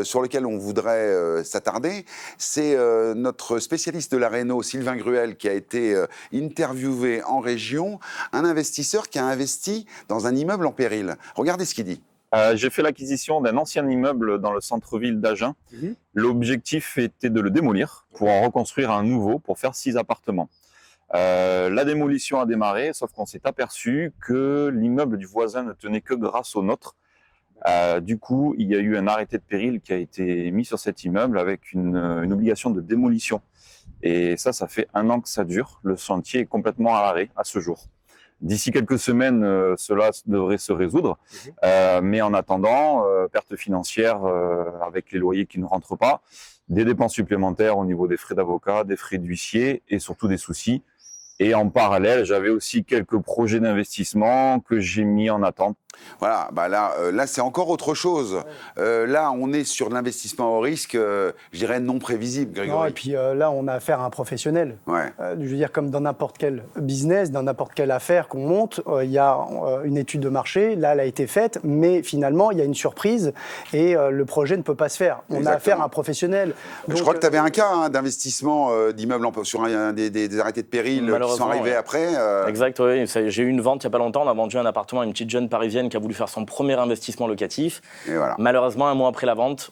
sur lequel on voudrait s'attarder, c'est notre spécialiste de la réno, Sylvain Gruel, qui a été interviewé en région, un investisseur qui a investi dans un immeuble en péril. Regardez ce qu'il dit. J'ai fait l'acquisition d'un ancien immeuble dans le centre-ville d'Agen. L'objectif était de le démolir pour en reconstruire un nouveau, pour faire 6 appartements. La démolition a démarré, sauf qu'on s'est aperçu que l'immeuble du voisin ne tenait que grâce au nôtre. Du coup, il y a eu un arrêté de péril qui a été mis sur cet immeuble avec une obligation de démolition. Et ça fait 1 an que ça dure. Le chantier est complètement à l'arrêt à ce jour. D'ici quelques semaines, cela devrait se résoudre. Mais en attendant, perte financière avec les loyers qui ne rentrent pas, des dépenses supplémentaires au niveau des frais d'avocat, des frais d'huissier et surtout des soucis. Et en parallèle, j'avais aussi quelques projets d'investissement que j'ai mis en attente. Voilà, là c'est encore autre chose. Là, on est sur de l'investissement au risque, je dirais non prévisible, Grégory. Non, et puis là, on a affaire à un professionnel. Ouais. Je veux dire, comme dans n'importe quel business, dans n'importe quelle affaire qu'on monte, il y a une étude de marché, là, elle a été faite, mais finalement, il y a une surprise et le projet ne peut pas se faire. On a affaire à un professionnel. Donc, je crois que tu avais un cas d'investissement d'immeubles sur des arrêtés de péril qui sont arrivés après. Exact, oui. J'ai eu une vente il n'y a pas longtemps. On a vendu un appartement à une petite jeune parisienne qui a voulu faire son premier investissement locatif. Et voilà. Malheureusement, un mois après la vente,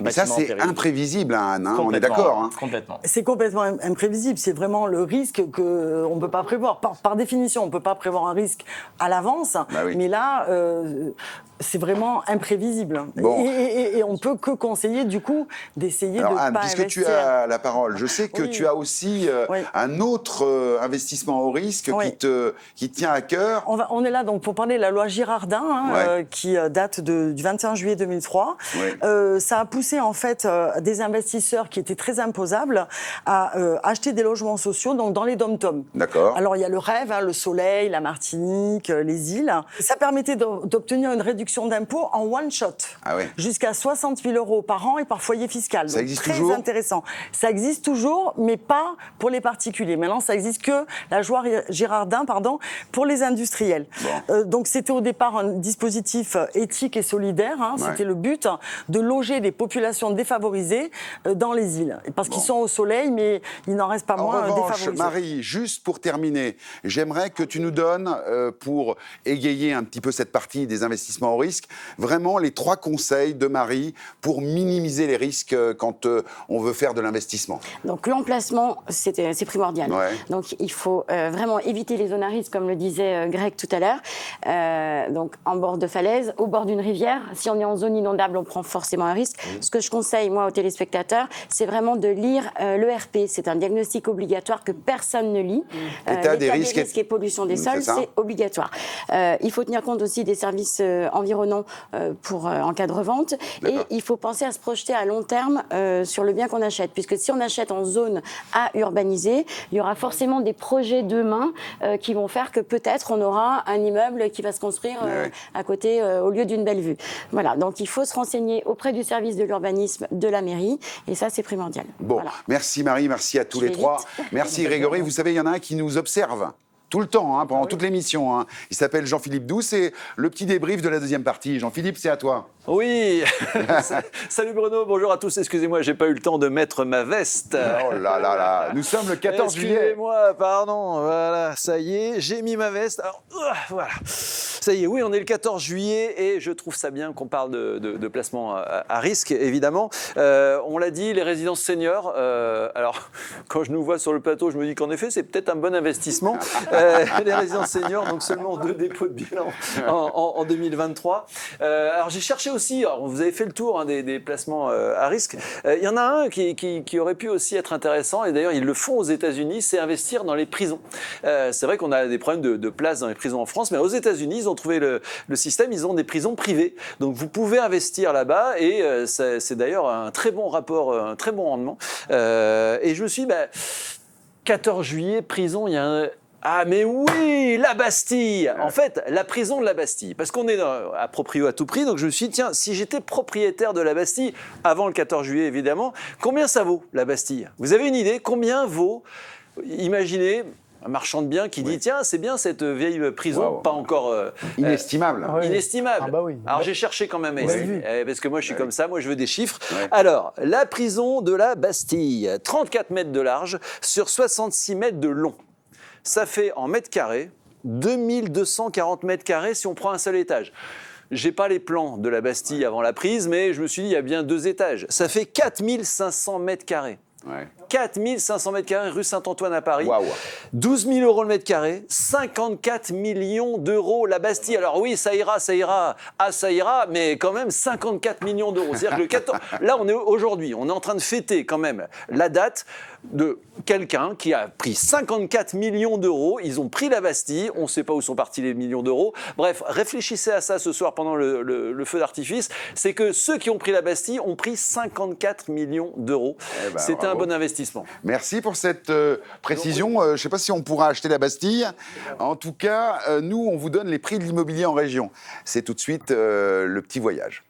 mais ça, c'est imprévisible, Anne, on est d'accord. Hein. Complètement. C'est complètement imprévisible. C'est vraiment le risque qu'on ne peut pas prévoir. Par définition, on ne peut pas prévoir un risque à l'avance. Bah oui. Mais là, c'est vraiment imprévisible. Bon. Et on ne peut que conseiller, du coup, d'essayer de ne pas Anne, puisque investir. tu as la parole, je sais que tu as aussi un autre investissement au risque qui tient à cœur. On est là donc pour parler de la loi Girardin, qui date du 21 juillet 2003. Ça a poussé en fait des investisseurs qui étaient très imposables à acheter des logements sociaux donc dans les dom-toms. D'accord. Alors il y a le rêve, le Soleil, la Martinique, les îles. Ça permettait d'obtenir une réduction d'impôt en one shot, jusqu'à 60 000 € par an et par foyer fiscal. Ça existe très toujours ? Intéressant. Ça existe toujours, mais pas pour les particuliers. Maintenant, ça existe que la loi Girardin, pour les industriels. Bon. Donc c'était au départ un dispositif éthique et solidaire. C'était le but de loger des populations défavorisées dans les îles, parce qu'ils sont au soleil, mais il n'en reste pas moins défavorisés. Marie, juste pour terminer, j'aimerais que tu nous donnes, pour égayer un petit peu cette partie des investissements au risque, vraiment les 3 conseils de Marie pour minimiser les risques quand on veut faire de l'investissement. Donc l'emplacement, c'est primordial. Ouais. Donc il faut vraiment éviter les zones à risque, comme le disait Greg tout à l'heure. Donc en bord de falaise, au bord d'une rivière. Si on est en zone inondable, on prend forcément un risque. Ce que je conseille, moi, aux téléspectateurs, c'est vraiment de lire l'ERP. C'est un diagnostic obligatoire que personne ne lit. L'état des risques et pollution des sols, c'est obligatoire. Il faut tenir compte aussi des services environnants en cas de revente. Et il faut penser à se projeter à long terme sur le bien qu'on achète. Puisque si on achète en zone à urbaniser, il y aura forcément des projets demain qui vont faire que peut-être on aura un immeuble qui va se construire à côté, au lieu d'une belle vue. Voilà, donc il faut se renseigner auprès du service de l'urbanisme de la mairie, et ça, c'est primordial. Bon, voilà. Merci Marie, merci à tous les 3. Merci Grégory. Vous savez, il y en a un qui nous observe tout le temps, pendant toute l'émission. Il s'appelle Jean-Philippe Douce, et le petit débrief de la deuxième partie. Jean-Philippe, c'est à toi. Oui. Salut Bruno, bonjour à tous. Excusez-moi, j'ai pas eu le temps de mettre ma veste. Oh là là là, nous sommes le 14 juillet. Excusez-moi, pardon. Voilà, ça y est, j'ai mis ma veste. Alors, voilà. Ça y est, oui, on est le 14 juillet et je trouve ça bien qu'on parle de placement à risque, évidemment. On l'a dit, les résidences seniors. Alors, quand je nous vois sur le plateau, je me dis qu'en effet, c'est peut-être un bon investissement. Les résidences seniors, donc seulement 2 dépôts de bilan en 2023. Alors, j'ai cherché aussi, alors vous avez fait le tour des placements à risque. Il y en a un qui aurait pu aussi être intéressant, et d'ailleurs ils le font aux États-Unis, c'est investir dans les prisons. C'est vrai qu'on a des problèmes de place dans les prisons en France, mais aux États-Unis ils ont trouvé le système, ils ont des prisons privées. Donc vous pouvez investir là-bas, et c'est d'ailleurs un très bon rapport, un très bon rendement. Et je me suis dit, 14 juillet, prison, il y a un... Ah mais oui, la Bastille. En fait, la prison de la Bastille. Parce qu'on est à proprio à tout prix, donc je me suis dit, tiens, si j'étais propriétaire de la Bastille, avant le 14 juillet évidemment, combien ça vaut la Bastille ? Vous avez une idée ? Combien vaut, imaginez, un marchand de biens qui dit, tiens, c'est bien cette vieille prison, pas encore... inestimable. Inestimable. Ah bah oui. Alors j'ai cherché quand même, parce que moi je suis comme ça, moi je veux des chiffres. Alors, la prison de la Bastille, 34 mètres de large sur 66 mètres de long. Ça fait en mètres carrés 2240 mètres carrés si on prend un seul étage. J'ai pas les plans de la Bastille avant la prise, mais je me suis dit, il y a bien 2 étages. Ça fait 4500 mètres carrés. 4500 mètres carrés rue Saint-Antoine à Paris. 12 000 € le mètre carré, 54 millions d'euros la Bastille. Alors oui, ça ira, mais quand même 54 millions d'euros. C'est-à-dire que le 14... Là, on est aujourd'hui, on est en train de fêter quand même la date de quelqu'un qui a pris 54 millions d'euros. Ils ont pris la Bastille. On ne sait pas où sont partis les millions d'euros. Bref, réfléchissez à ça ce soir pendant le feu d'artifice. C'est que ceux qui ont pris la Bastille ont pris 54 millions d'euros. C'était un bon investissement. Merci pour cette précision. Je ne sais pas si on pourra acheter la Bastille. En tout cas, nous, on vous donne les prix de l'immobilier en région. C'est tout de suite le petit voyage.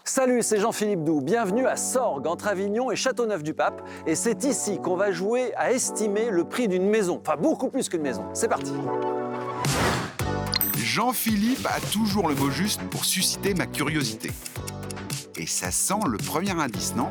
Salut, c'est Jean-Philippe Doux. Bienvenue à Sorgues, entre Avignon et Châteauneuf-du-Pape. Et c'est ici qu'on va jouer à estimer le prix d'une maison. Enfin, beaucoup plus qu'une maison. C'est parti. Jean-Philippe a toujours le mot juste pour susciter ma curiosité. Et ça sent le premier indice, non ?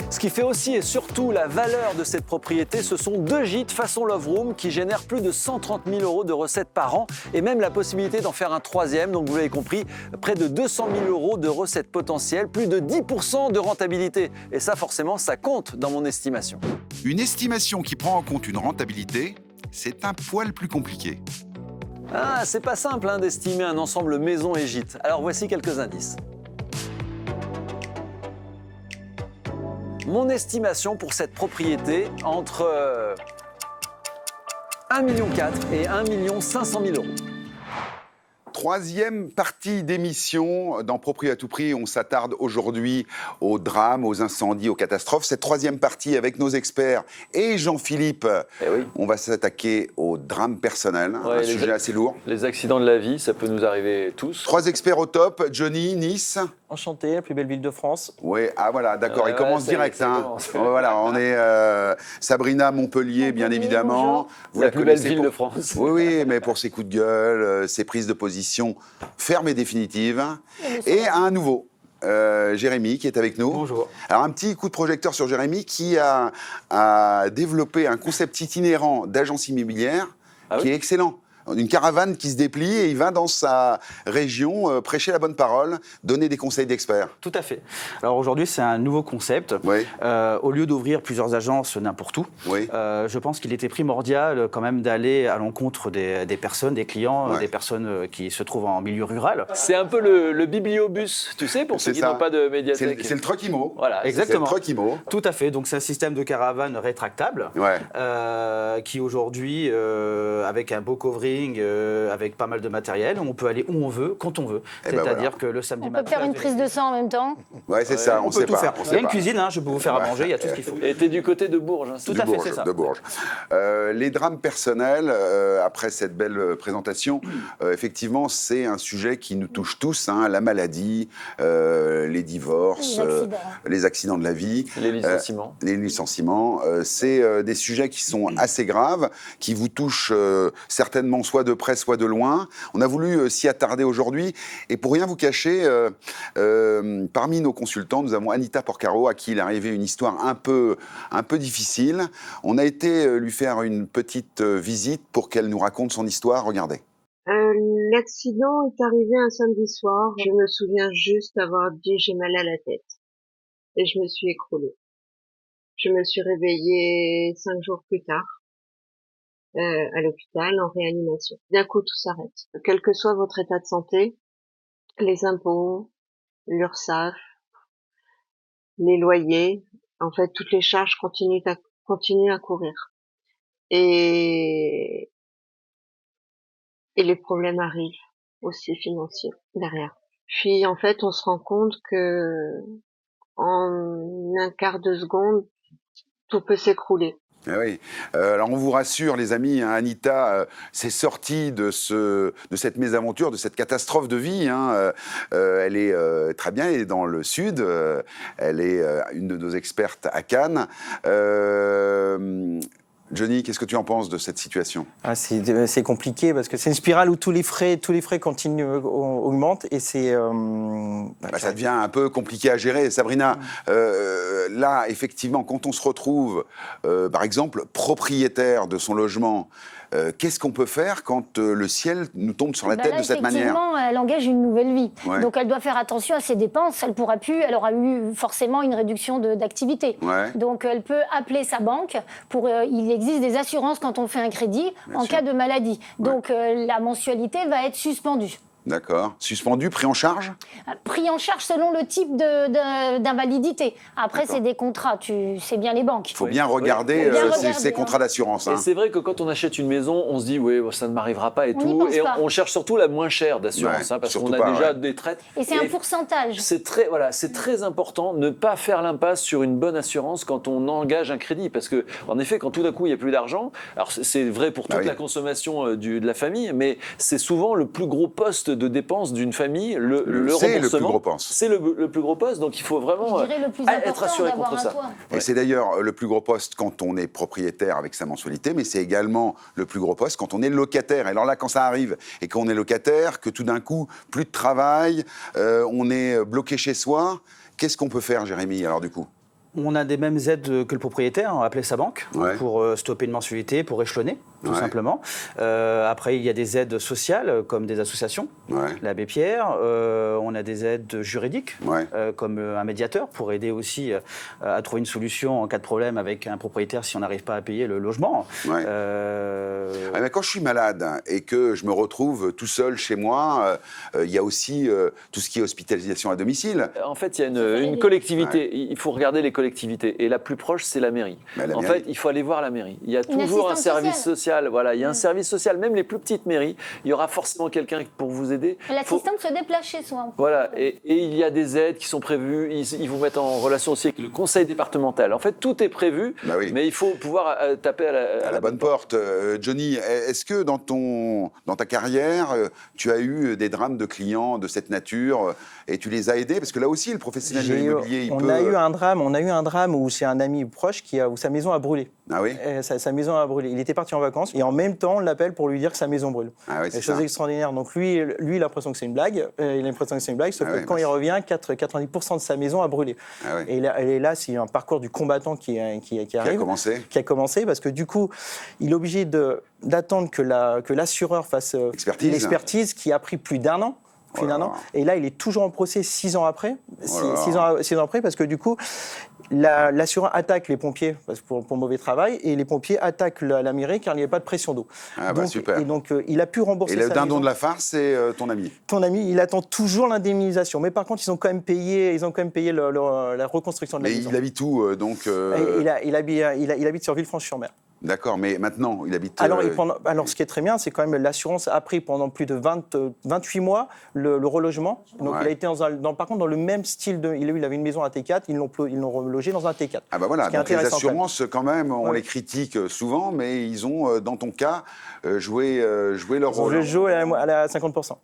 Ce qui fait aussi et surtout la valeur de cette propriété, ce sont 2 gîtes façon Love Room qui génèrent plus de 130 000 euros de recettes par an et même la possibilité d'en faire un 3e. Donc vous l'avez compris, près de 200 000 euros de recettes potentielles, plus de 10% de rentabilité. Et ça, forcément, ça compte dans mon estimation. Une estimation qui prend en compte une rentabilité, c'est un poil plus compliqué. Ah, c'est pas simple d'estimer un ensemble maison et gîte. Alors voici quelques indices. Mon estimation pour cette propriété, entre 1,4 million et 1 500 000 euros. Troisième partie d'émission dans Proprio à tout prix. On s'attarde aujourd'hui aux drames, aux incendies, aux catastrophes. Cette troisième partie avec nos experts et Jean-Philippe, on va s'attaquer aux drames personnels, un sujet assez lourd. Les accidents de la vie, ça peut nous arriver tous. 3 experts au top. Johnny, Nice. Enchanté, la plus belle ville de France. Oui, ah voilà, d'accord, il commence direct. Voilà, on est Sabrina, Montpellier, bien évidemment. Vous la plus belle ville de France. Oui, mais pour ses coups de gueule, ses prises de position fermes et définitives. Et un nouveau. Jérémy qui est avec nous. Bonjour. Alors un petit coup de projecteur sur Jérémy qui a développé un concept itinérant d'agence immobilière qui est excellent. Une caravane qui se déplie et il va dans sa région prêcher la bonne parole, donner des conseils d'experts. Tout à fait. Alors aujourd'hui, c'est un nouveau concept. Au lieu d'ouvrir plusieurs agences n'importe où, je pense qu'il était primordial quand même d'aller à l'encontre des personnes, des clients, des personnes qui se trouvent en milieu rural. C'est un peu le bibliobus, tu sais, pour ceux qui n'ont pas de médiathèque. C'est le truck-IMO. Voilà, exactement. C'est le truck-IMO. Tout à fait. Donc c'est un système de caravane rétractable qui aujourd'hui, avec un beau covering, avec pas mal de matériel, on peut aller où on veut, quand on veut. C'est-à-dire que le samedi matin... On peut faire une prise de sang en même temps. Ouais, c'est ça, on peut tout faire. Il y a une cuisine, je peux vous faire à manger, il y a tout ce qu'il faut. Et t'es du côté de Bourges. Tout à fait, c'est ça. De Bourges. Les drames personnels, après cette belle présentation, effectivement, c'est un sujet qui nous touche tous, la maladie, les divorces, les accidents de la vie. Les licenciements. Les licenciements. C'est des sujets qui sont assez graves, qui vous touchent certainement soit de près, soit de loin. On a voulu s'y attarder aujourd'hui. Et pour rien vous cacher, parmi nos consultants, nous avons Anita Porcaro, à qui il est arrivé une histoire un peu difficile. On a été lui faire une petite visite pour qu'elle nous raconte son histoire. Regardez. L'accident est arrivé un samedi soir. Je me souviens juste avoir dit j'ai mal à la tête. Et je me suis écroulée. Je me suis réveillée 5 jours plus tard. À l'hôpital, en réanimation. D'un coup, tout s'arrête. Quel que soit votre état de santé, les impôts, l'URSSAF, les loyers, en fait, toutes les charges continuent à courir. Et les problèmes arrivent aussi financiers derrière. Puis, en fait, on se rend compte que en un quart de seconde, tout peut s'écrouler. Ah oui. Alors on vous rassure les amis, Anita s'est sortie de cette mésaventure, de cette catastrophe de vie. Elle est très bien, elle est dans le sud, elle est une de nos expertes à Cannes. Johnny, qu'est-ce que tu en penses de cette situation ? C'est compliqué parce que c'est une spirale où tous les frais augmentent et c'est... ça devient un peu compliqué à gérer. Sabrina, là, effectivement, quand on se retrouve, par exemple, propriétaire de son logement, qu'est-ce qu'on peut faire quand le ciel nous tombe sur la tête de cette manière ? Effectivement, elle engage une nouvelle vie. Ouais. Donc elle doit faire attention à ses dépenses. Elle aura eu forcément une réduction d'activité. Ouais. Donc elle peut appeler sa banque. Il existe des assurances quand on fait un crédit en cas de maladie. Donc la mensualité va être suspendue. D'accord. Suspendu, pris en charge? Pris en charge selon le type d'invalidité. Après, c'est des contrats, c'est bien les banques. Il faut bien regarder ces contrats d'assurance. Et c'est vrai que quand on achète une maison, on se dit, oui, ça ne m'arrivera pas et tout. Et on cherche surtout la moins chère d'assurance, parce qu'on a déjà des traites. Et c'est un pourcentage. C'est très important de ne pas faire l'impasse sur une bonne assurance quand on engage un crédit. Parce que, en effet, quand tout d'un coup, il n'y a plus d'argent, alors c'est vrai pour toute la consommation de la famille, mais c'est souvent le plus gros poste de dépenses d'une famille, le remboursement. C'est le plus gros poste. C'est le plus gros poste, donc il faut vraiment être assuré contre ça. Et c'est d'ailleurs le plus gros poste quand on est propriétaire avec sa mensualité, mais c'est également le plus gros poste quand on est locataire. Et alors là, quand ça arrive et qu'on est locataire, que tout d'un coup, plus de travail, on est bloqué chez soi, qu'est-ce qu'on peut faire, Jérémy, alors du coup ? On a des mêmes aides que le propriétaire, on va appeler sa banque, pour stopper une mensualité, pour échelonner, tout simplement. Après, il y a des aides sociales, comme des associations, l'Abbé Pierre. On a des aides juridiques, comme un médiateur, pour aider aussi à trouver une solution en cas de problème avec un propriétaire si on n'arrive pas à payer le logement. Mais quand je suis malade et que je me retrouve tout seul chez moi, il y a aussi tout ce qui est hospitalisation à domicile. En fait, il y a une collectivité. Il faut regarder les collectivités. Et la plus proche, c'est la mairie. En fait, il faut aller voir la mairie. Il y a toujours un service social. Voilà, il y a un service social. Même les plus petites mairies, il y aura forcément quelqu'un pour vous aider. L'assistante se déplace chez soi. Voilà. Et il y a des aides qui sont prévues. Ils vous mettent en relation aussi avec le conseil départemental. En fait, tout est prévu. Mais il faut pouvoir taper à la bonne porte. Johnny, est-ce que dans ta carrière, tu as eu des drames de clients de cette nature et tu les as aidés? Parce que là aussi, le professionnel de l'immobilier, on a eu un drame où c'est un ami proche où sa maison a brûlé. Ah oui? Sa maison a brûlé. Il était parti en vacances et en même temps, on l'appelle pour lui dire que sa maison brûle. Ah oui, c'est chose extraordinaire. Donc lui, il a l'impression que c'est une blague. Sauf que quand il revient, 90% de sa maison a brûlé. Et là, c'est un parcours du combattant qui arrive. Qui a commencé parce que du coup, il est obligé d'attendre que l'assureur fasse l'expertise qui a pris plus d'un an. Et là, il est toujours en procès 6 ans après. 6 ans après, parce que du coup, l'assureur attaque les pompiers pour mauvais travail et les pompiers attaquent la mairie car il n'y a pas de pression d'eau. Super. Et donc, il a pu rembourser sa maison. Et le dindon de la farce, c'est ton ami. Ton ami, il attend toujours l'indemnisation. Mais par contre, ils ont quand même payé la reconstruction de la maison. Mais il habite où donc il habite sur Villefranche-sur-Mer. D'accord, mais maintenant, il habite... Alors, ce qui est très bien, c'est quand même l'assurance a pris pendant plus de 28 mois le relogement. Donc, il a été par contre dans le même style il avait une maison à T4, ils l'ont relogé dans un T4. Ah bah voilà, donc les assurances, quand même, on les critique souvent, mais ils ont, dans ton cas, joué leur rôle. Je joue à 50%.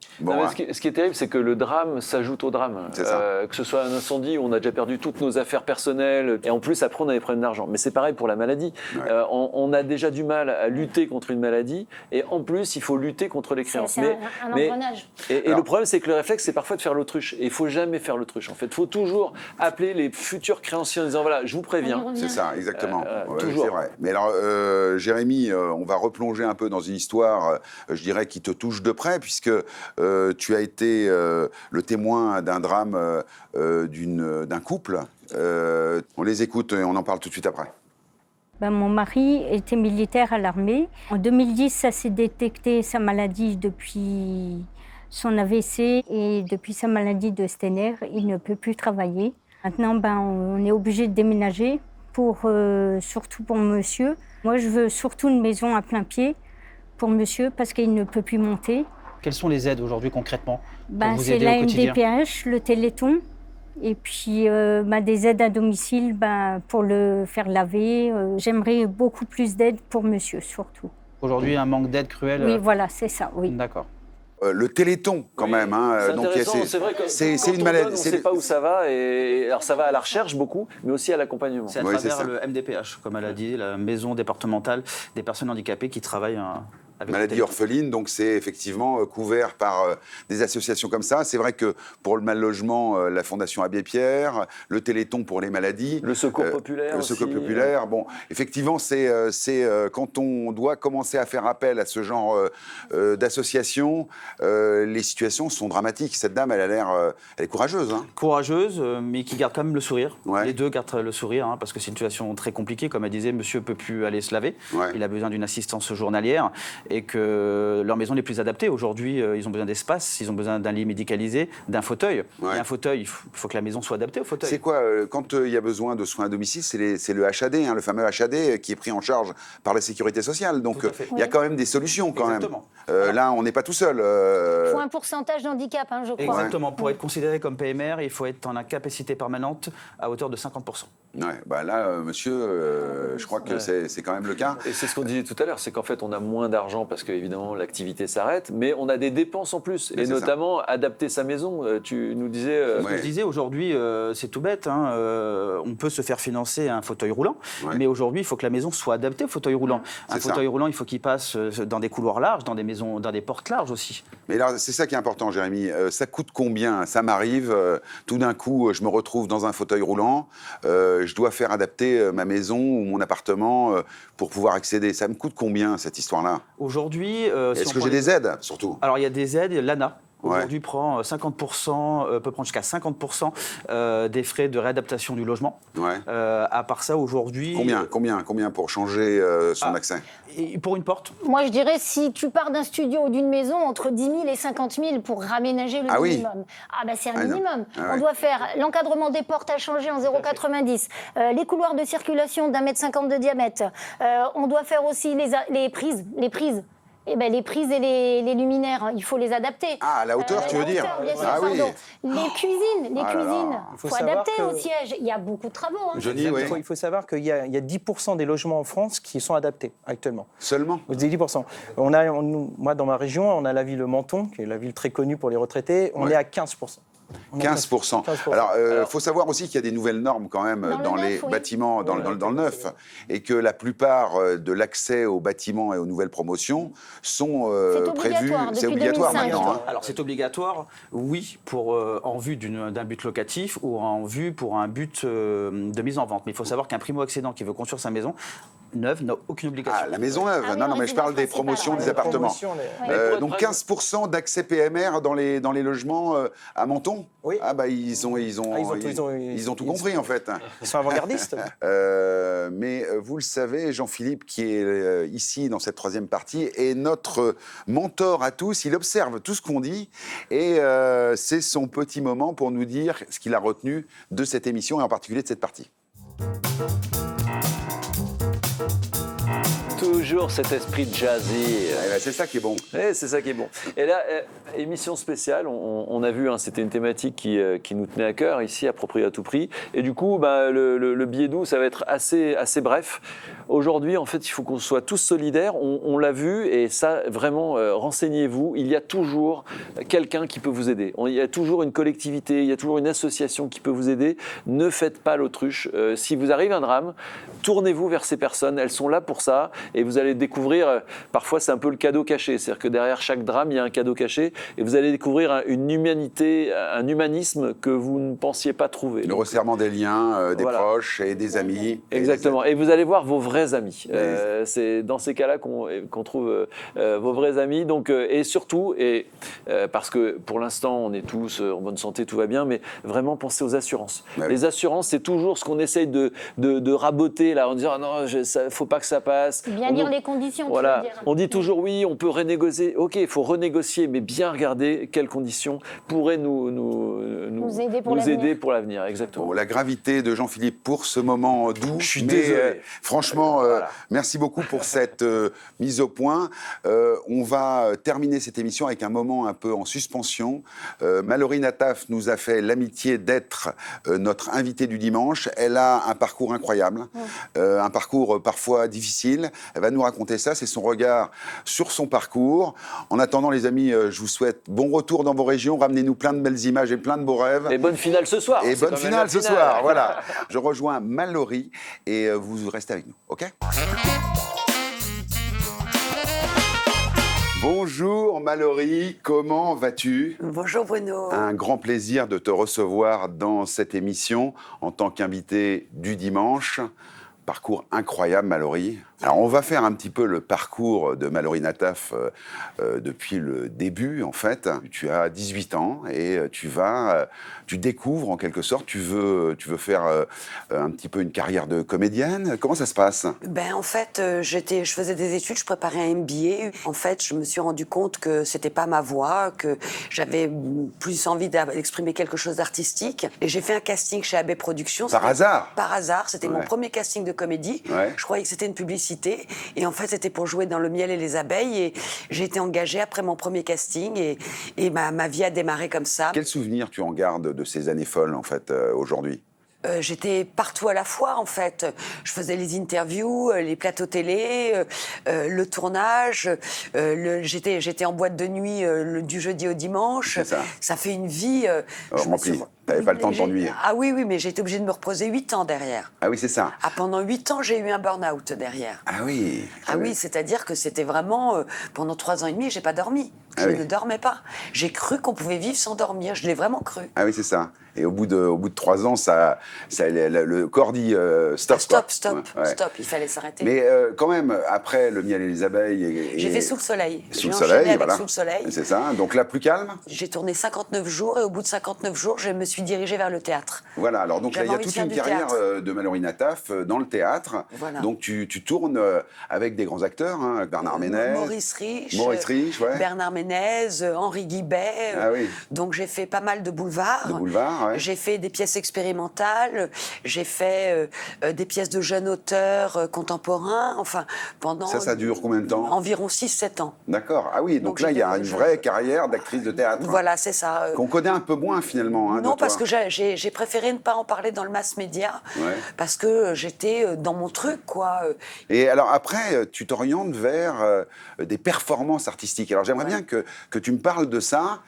Ce qui est terrible, c'est que le drame s'ajoute au drame. Que ce soit un incendie où on a déjà perdu toutes nos affaires personnelles, et en plus, après, on a des problèmes d'argent. Mais c'est pareil pour la maladie. On a déjà du mal à lutter contre une maladie et en plus il faut lutter contre les créances. C'est un engrenage. Et le problème c'est que le réflexe c'est parfois de faire l'autruche et il ne faut jamais faire l'autruche. En fait, il faut toujours appeler les futurs créanciers en disant voilà, je vous préviens. C'est ça, exactement. Toujours. C'est vrai. Mais alors, Jérémy, on va replonger un peu dans une histoire, je dirais, qui te touche de près puisque tu as été le témoin d'un drame d'un couple. On les écoute et on en parle tout de suite après. Mon mari était militaire à l'armée. En 2010, ça s'est détecté sa maladie depuis son AVC et depuis sa maladie de Steiner, il ne peut plus travailler. Maintenant, on est obligé de déménager, surtout pour monsieur. Moi, je veux surtout une maison à plein pied pour monsieur parce qu'il ne peut plus monter. Quelles sont les aides aujourd'hui concrètement pour vous c'est aider la au quotidien? MDPH, le Téléthon. Et puis des aides à domicile pour le faire laver. J'aimerais beaucoup plus d'aide pour monsieur, surtout. Aujourd'hui, un manque d'aide cruel. Oui, voilà, c'est ça, oui. D'accord. Le Téléthon, quand même. C'est intéressant, c'est vrai que c'est une maladie. On ne sait pas où ça va. Et alors, ça va à la recherche beaucoup, mais aussi à l'accompagnement. C'est à travers le MDPH, comme elle a dit, la maison départementale des personnes handicapées qui travaillent avec maladie orpheline, donc c'est effectivement couvert par des associations comme ça. C'est vrai que pour le mal logement, la Fondation Abbé Pierre, le Téléthon pour les maladies, le Secours populaire, le Secours populaire. Bon, effectivement, c'est quand on doit commencer à faire appel à ce genre d'associations, les situations sont dramatiques. Cette dame, elle est courageuse. Hein. Courageuse, mais qui garde quand même le sourire. Les deux gardent le sourire, parce que c'est une situation très compliquée. Comme elle disait, monsieur ne peut plus aller se laver. Il a besoin d'une assistance journalière. et que leur maison n'est plus adaptée. Aujourd'hui, ils ont besoin d'espace, ils ont besoin d'un lit médicalisé, d'un fauteuil. Et un fauteuil, il faut que la maison soit adaptée au fauteuil. C'est quoi, quand il y a besoin de soins à domicile, c'est le HAD, le fameux HAD qui est pris en charge par la sécurité sociale. Donc il y a quand même des solutions quand Exactement. même. Là, on n'est pas tout seul. Il faut un pourcentage d'handicap, je crois. Exactement. Pour être considéré comme PMR, il faut être en incapacité permanente à hauteur de 50%. Là, monsieur, je crois que c'est quand même le cas. Et c'est ce qu'on disait tout à l'heure, c'est qu'en fait, on a moins d'argent parce qu'évidemment, l'activité s'arrête, mais on a des dépenses en plus. Et notamment, adapter sa maison. Tu nous disais... Je disais, aujourd'hui, c'est tout bête. On peut se faire financer un fauteuil roulant, mais aujourd'hui, il faut que la maison soit adaptée au fauteuil roulant. Un fauteuil roulant, il faut qu'il passe dans des couloirs larges, dans des maisons, dans des portes larges aussi. Mais là, c'est ça qui est important, Jérémy. Ça coûte combien? Ça m'arrive, tout d'un coup, je me retrouve dans un fauteuil roulant, je dois faire adapter ma maison ou mon appartement pour pouvoir accéder. Ça me coûte combien, cette histoire-là? Aujourd'hui... Est-ce que j'ai des aides, surtout? Alors, il y a des aides. L'ANA, aujourd'hui, prend 50%, peut prendre jusqu'à 50% des frais de réadaptation du logement. À part ça, aujourd'hui... Combien pour changer son accès? Et pour une porte? Moi, je dirais, si tu pars d'un studio ou d'une maison, entre 10 000 et 50 000 pour raménager le minimum. C'est un minimum. On doit faire l'encadrement des portes à changer en 0,90, les couloirs de circulation d'1,50 m de diamètre. On doit faire aussi les prises. Les prises et les luminaires, il faut les adapter. À la hauteur, tu veux dire? Bien sûr, Les cuisines, il faut adapter au siège. Il y a beaucoup de travaux. Il faut savoir qu'il y a 10% des logements en France qui sont adaptés actuellement. Seulement? Vous dites 10%. Moi, dans ma région, on a la ville Menton, qui est la ville très connue pour les retraités. On est à 15%. 15%. Alors, faut savoir aussi qu'il y a des nouvelles normes quand même dans les bâtiments, dans le neuf, et que la plupart de l'accès aux bâtiments et aux nouvelles promotions sont prévus. C'est obligatoire maintenant. Alors, c'est obligatoire, oui, en vue d'un but locatif ou en vue pour un but de mise en vente. Mais il faut savoir qu'un primo-accédant qui veut construire sa maison neuve n'a aucune obligation. La maison neuve. Non, mais je parle des promotions des appartements. Donc 15% d'accès PMR dans les logements à Menton. Oui. Ils ont tout compris en fait. Ils sont avant-gardistes. Mais vous le savez, Jean-Philippe, qui est ici dans cette troisième partie, est notre mentor à tous. Il observe tout ce qu'on dit et c'est son petit moment pour nous dire ce qu'il a retenu de cette émission et en particulier de cette partie. Toujours cet esprit jazzy. C'est ça qui est bon. C'est ça qui est bon. Et là, émission spéciale, on a vu, c'était une thématique qui nous tenait à cœur ici, Approprié à tout prix. Et du coup, le billet doux, ça va être assez bref. Aujourd'hui, en fait, il faut qu'on soit tous solidaires. On l'a vu, et ça, vraiment, renseignez-vous. Il y a toujours quelqu'un qui peut vous aider. Il y a toujours une collectivité, il y a toujours une association qui peut vous aider. Ne faites pas l'autruche. Si vous arrive un drame, tournez-vous vers ces personnes. Elles sont là pour ça. Et vous allez découvrir, parfois c'est un peu le cadeau caché, c'est-à-dire que derrière chaque drame, il y a un cadeau caché, et vous allez découvrir une humanité, un humanisme que vous ne pensiez pas trouver. Le resserrement des liens, des proches et des amis. Exactement, et vous allez voir vos vrais amis. C'est dans ces cas-là qu'on trouve vos vrais amis, donc, et surtout, parce que pour l'instant, on est tous en bonne santé, tout va bien, mais vraiment pensez aux assurances. Les assurances, c'est toujours ce qu'on essaye de raboter, là, en disant non, il ne faut pas que ça passe. Bien lire les conditions. Voilà. On dit toujours oui, on peut renégocier. Ok, il faut renégocier, mais bien regarder quelles conditions pourraient nous aider pour l'avenir. Exactement. La gravité de Jean-Philippe pour ce moment doux. Je suis désolé. Franchement, merci beaucoup pour cette mise au point. On va terminer cette émission avec un moment un peu en suspension. Mallory Nataf nous a fait l'amitié d'être notre invitée du dimanche. Elle a un parcours incroyable, un parcours parfois difficile. Elle va nous raconter ça, c'est son regard sur son parcours. En attendant, les amis, je vous souhaite bon retour dans vos régions. Ramenez-nous plein de belles images et plein de beaux rêves. Et bonne finale ce soir. Et bonne finale ce soir, voilà. Je rejoins Mallory et vous restez avec nous, ok ? Bonjour Mallory, comment vas-tu ? Bonjour Bruno. Un grand plaisir de te recevoir dans cette émission en tant qu'invité du dimanche. Parcours incroyable Mallory. Alors, on va faire un petit peu le parcours de Mallory Nataf depuis le début, en fait. Tu as 18 ans et tu découvres, en quelque sorte, tu veux faire un petit peu une carrière de comédienne. Comment ça se passe? En fait, je faisais des études, je préparais un MBA. En fait, je me suis rendu compte que c'était pas ma voie, que j'avais plus envie d'exprimer quelque chose d'artistique. Et j'ai fait un casting chez AB Productions. Par hasard? Par hasard, c'était mon premier casting de comédie. Ouais. Je croyais que c'était une publicité. Et en fait, c'était pour jouer dans Le miel et les abeilles. Et j'ai été engagée après mon premier casting. Et ma vie a démarré comme ça. Quel souvenir tu en gardes de ces années folles, en fait, aujourd'hui? J'étais partout à la fois, en fait. Je faisais les interviews, les plateaux télé, le tournage. J'étais en boîte de nuit du jeudi au dimanche. Ça fait une vie... remplie. T'avais pas le temps de t'ennuyer. Ah oui, mais j'ai été obligée de me reposer 8 ans derrière. Ah oui, c'est ça. Ah, pendant 8 ans, j'ai eu un burn-out derrière. Ah oui. Ah oui, c'est-à-dire que c'était vraiment... pendant 3 ans et demi, j'ai pas dormi. Je ne dormais pas. J'ai cru qu'on pouvait vivre sans dormir. Je l'ai vraiment cru. Ah oui, c'est ça. Et au bout de 3 ans, le corps dit stop. Stop. Il fallait s'arrêter. Mais quand même, après Le miel et les abeilles... J'ai fait Sous le soleil. Sous le soleil, voilà. Sous le soleil. C'est ça. Donc là, plus calme. J'ai tourné 59 jours et au bout de 59 jours, je me suis dirigée vers le théâtre. Voilà. Alors donc là, il y a toute une carrière de Mallory Nataf dans le théâtre. Voilà. Donc tu tournes avec des grands acteurs, hein, Bernard Ménez. Maurice Rich, ouais. Bernard Ménez, Henri Guibet. Ah oui. Donc j'ai fait pas mal de boulevards. Ouais. J'ai fait des pièces expérimentales. J'ai fait des pièces de jeunes auteurs contemporains. Enfin, pendant... Ça dure combien de temps? Environ 6-7 ans. D'accord. Ah oui, donc là, il y a une vraie carrière d'actrice de théâtre. Voilà, c'est ça. Qu'on connaît un peu moins, finalement. Hein, non, parce que j'ai préféré ne pas en parler dans le mass média. Ouais. Parce que j'étais dans mon truc, quoi. Et alors après, tu t'orientes vers des performances artistiques. Alors j'aimerais bien que tu me parles de ça.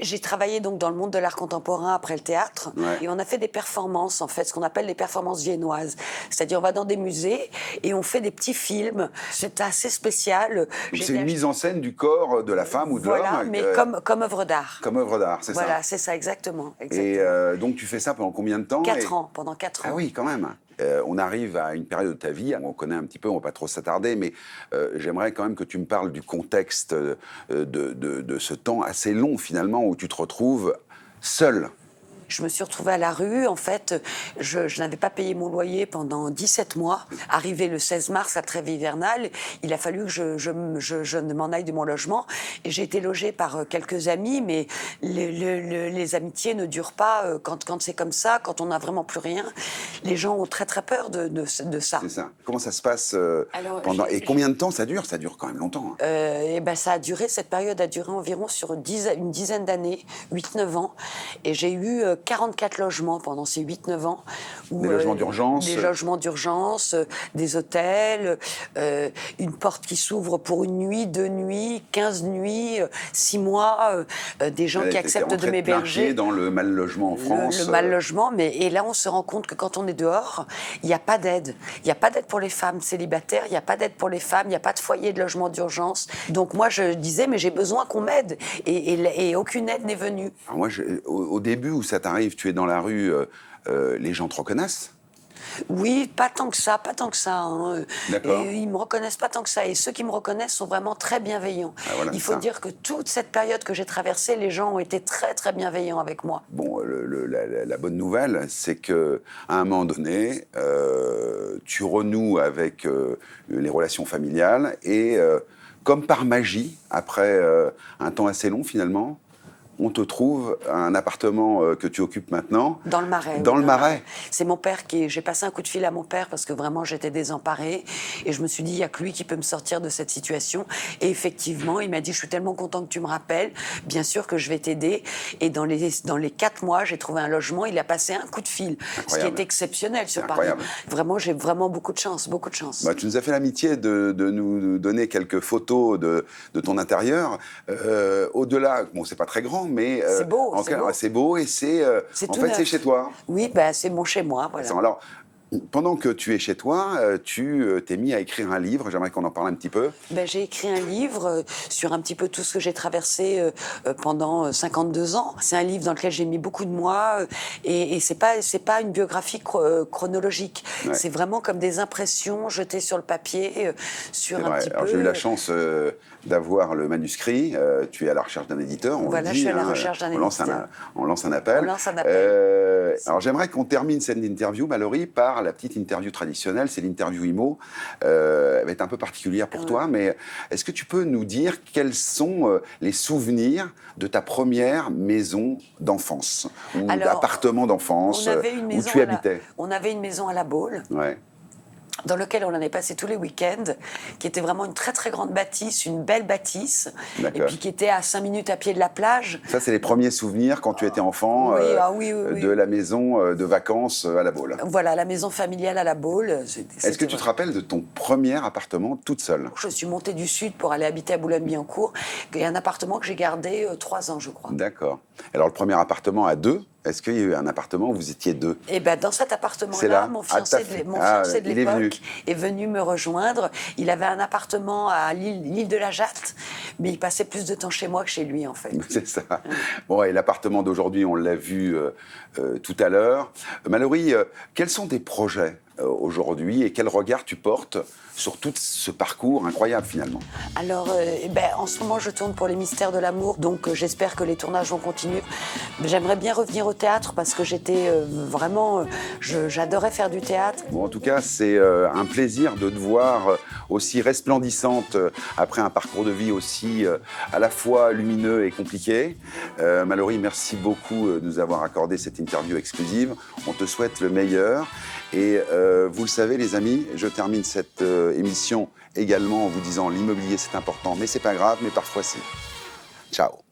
J'ai travaillé donc dans le monde de l'art contemporain après le théâtre, et on a fait des performances, en fait, ce qu'on appelle les performances viennoises. C'est-à-dire, on va dans des musées et on fait des petits films. C'est assez spécial. C'est une mise en scène du corps de la femme ou de l'homme. Voilà, mais comme œuvre d'art. Comme œuvre d'art, c'est ça. Voilà, c'est ça, exactement. Et donc tu fais ça pendant combien de temps? 4 ans, pendant 4 ans. Ah oui, quand même. On arrive à une période de ta vie, on connaît un petit peu, on ne va pas trop s'attarder, mais j'aimerais quand même que tu me parles du contexte de ce temps assez long, finalement, où tu te retrouves seule. Je me suis retrouvée à la rue. En fait, je n'avais pas payé mon loyer pendant 17 mois. Arrivé le 16 mars, la trêve hivernale, il a fallu que je ne m'en aille de mon logement. Et j'ai été logée par quelques amis, mais les amitiés ne durent pas quand c'est comme ça, quand on n'a vraiment plus rien. Les gens ont très très peur de ça. C'est ça. Comment ça se passe et combien de temps ça dure? Ça dure quand même longtemps. Hein. Ça a duré, cette période a duré environ sur une dizaine d'années, 8-9 ans. Et j'ai eu 44 logements pendant ces 8-9 ans. Des logements d'urgence. Des logements d'urgence, des hôtels, une porte qui s'ouvre pour une nuit, 2 nuits, 15 nuits, 6 mois, des gens qui acceptent de m'héberger. Dans le mal logement en France. Le mal logement, et là on se rend compte que quand on est dehors, il n'y a pas d'aide. Il n'y a pas d'aide pour les femmes célibataires, il n'y a pas d'aide pour les femmes, il n'y a pas de foyer de logement d'urgence. Donc moi je disais, mais j'ai besoin qu'on m'aide. Et aucune aide n'est venue. Alors moi, au début où ça t'arrive, tu es dans la rue, les gens te reconnaissent? Oui, pas tant que ça. Hein. D'accord. Et ils me reconnaissent pas tant que ça. Et ceux qui me reconnaissent sont vraiment très bienveillants. Ah, voilà, il faut dire que toute cette période que j'ai traversée, les gens ont été très très bienveillants avec moi. Bon, la bonne nouvelle, c'est que à un moment donné, tu renoues avec les relations familiales et comme par magie, après un temps assez long finalement, on te trouve un appartement que tu occupes maintenant. Dans le Marais. Dans le Marais. C'est mon père qui... J'ai passé un coup de fil à mon père parce que vraiment j'étais désemparée. Et je me suis dit, il n'y a que lui qui peut me sortir de cette situation. Et effectivement, il m'a dit, je suis tellement content que tu me rappelles. Bien sûr que je vais t'aider. Et dans les 4 mois, j'ai trouvé un logement. Il a passé un coup de fil. Incroyable. Ce qui est exceptionnel sur Paris. Vraiment, j'ai vraiment beaucoup de chance. Beaucoup de chance. Bah, tu nous as fait l'amitié de nous donner quelques photos de ton intérieur. Au-delà, bon, c'est pas très grand, mais c'est beau, c'est beau et c'est en fait c'est chez toi. Oui, c'est mon chez moi. Voilà. Alors, Pendant que tu es chez toi, tu t'es mis à écrire un livre. J'aimerais qu'on en parle un petit peu. J'ai écrit un livre sur un petit peu tout ce que j'ai traversé pendant 52 ans. C'est un livre dans lequel j'ai mis beaucoup de moi et c'est pas une biographie chronologique. Ouais. C'est vraiment comme des impressions jetées sur le papier sur un petit peu. Alors j'ai eu la chance d'avoir le manuscrit. Tu es à la recherche d'un éditeur. Voilà, je suis à la recherche d'un éditeur. On lance un appel. Alors j'aimerais qu'on termine cette interview, Mallory, par la petite interview traditionnelle. C'est l'interview IMO. Elle va être un peu particulière pour toi, mais est-ce que tu peux nous dire quels sont les souvenirs de ta première maison d'enfance ou d'appartement d'enfance où tu habitais? On avait une maison à La Baule. Ouais. Dans lequel on allait passer tous les week-ends, qui était vraiment une très très grande bâtisse, une belle bâtisse, et puis qui était à 5 minutes à pied de la plage. Ça, c'est les premiers souvenirs quand tu étais enfant de la maison de vacances à La Baule. Voilà, la maison familiale à La Baule. Est-ce que tu te rappelles de ton premier appartement toute seule? Je suis montée du Sud pour aller habiter à Boulogne-Billancourt. Il y a un appartement que j'ai gardé 3 ans, je crois. D'accord. Alors, le premier appartement à 2, est-ce qu'il y a eu un appartement où vous étiez 2? Eh bien, dans cet appartement-là, mon fiancé de l'époque est venu me rejoindre. Il avait un appartement à l'île de la Jatte, mais il passait plus de temps chez moi que chez lui, en fait. C'est ça. Bon, et l'appartement d'aujourd'hui, on l'a vu tout à l'heure. Mallory, quels sont tes projets aujourd'hui et quel regard tu portes sur tout ce parcours incroyable finalement? Alors, en ce moment, je tourne pour Les Mystères de l'amour, donc j'espère que les tournages vont continuer. J'aimerais bien revenir au théâtre parce que j'étais vraiment... j'adorais faire du théâtre. Bon, en tout cas, c'est un plaisir de te voir aussi resplendissante après un parcours de vie aussi à la fois lumineux et compliqué. Mallory, merci beaucoup de nous avoir accordé cette interview exclusive. On te souhaite le meilleur. Et vous le savez, les amis, je termine cette émission également en vous disant l'immobilier c'est important, mais c'est pas grave, mais parfois si. Ciao.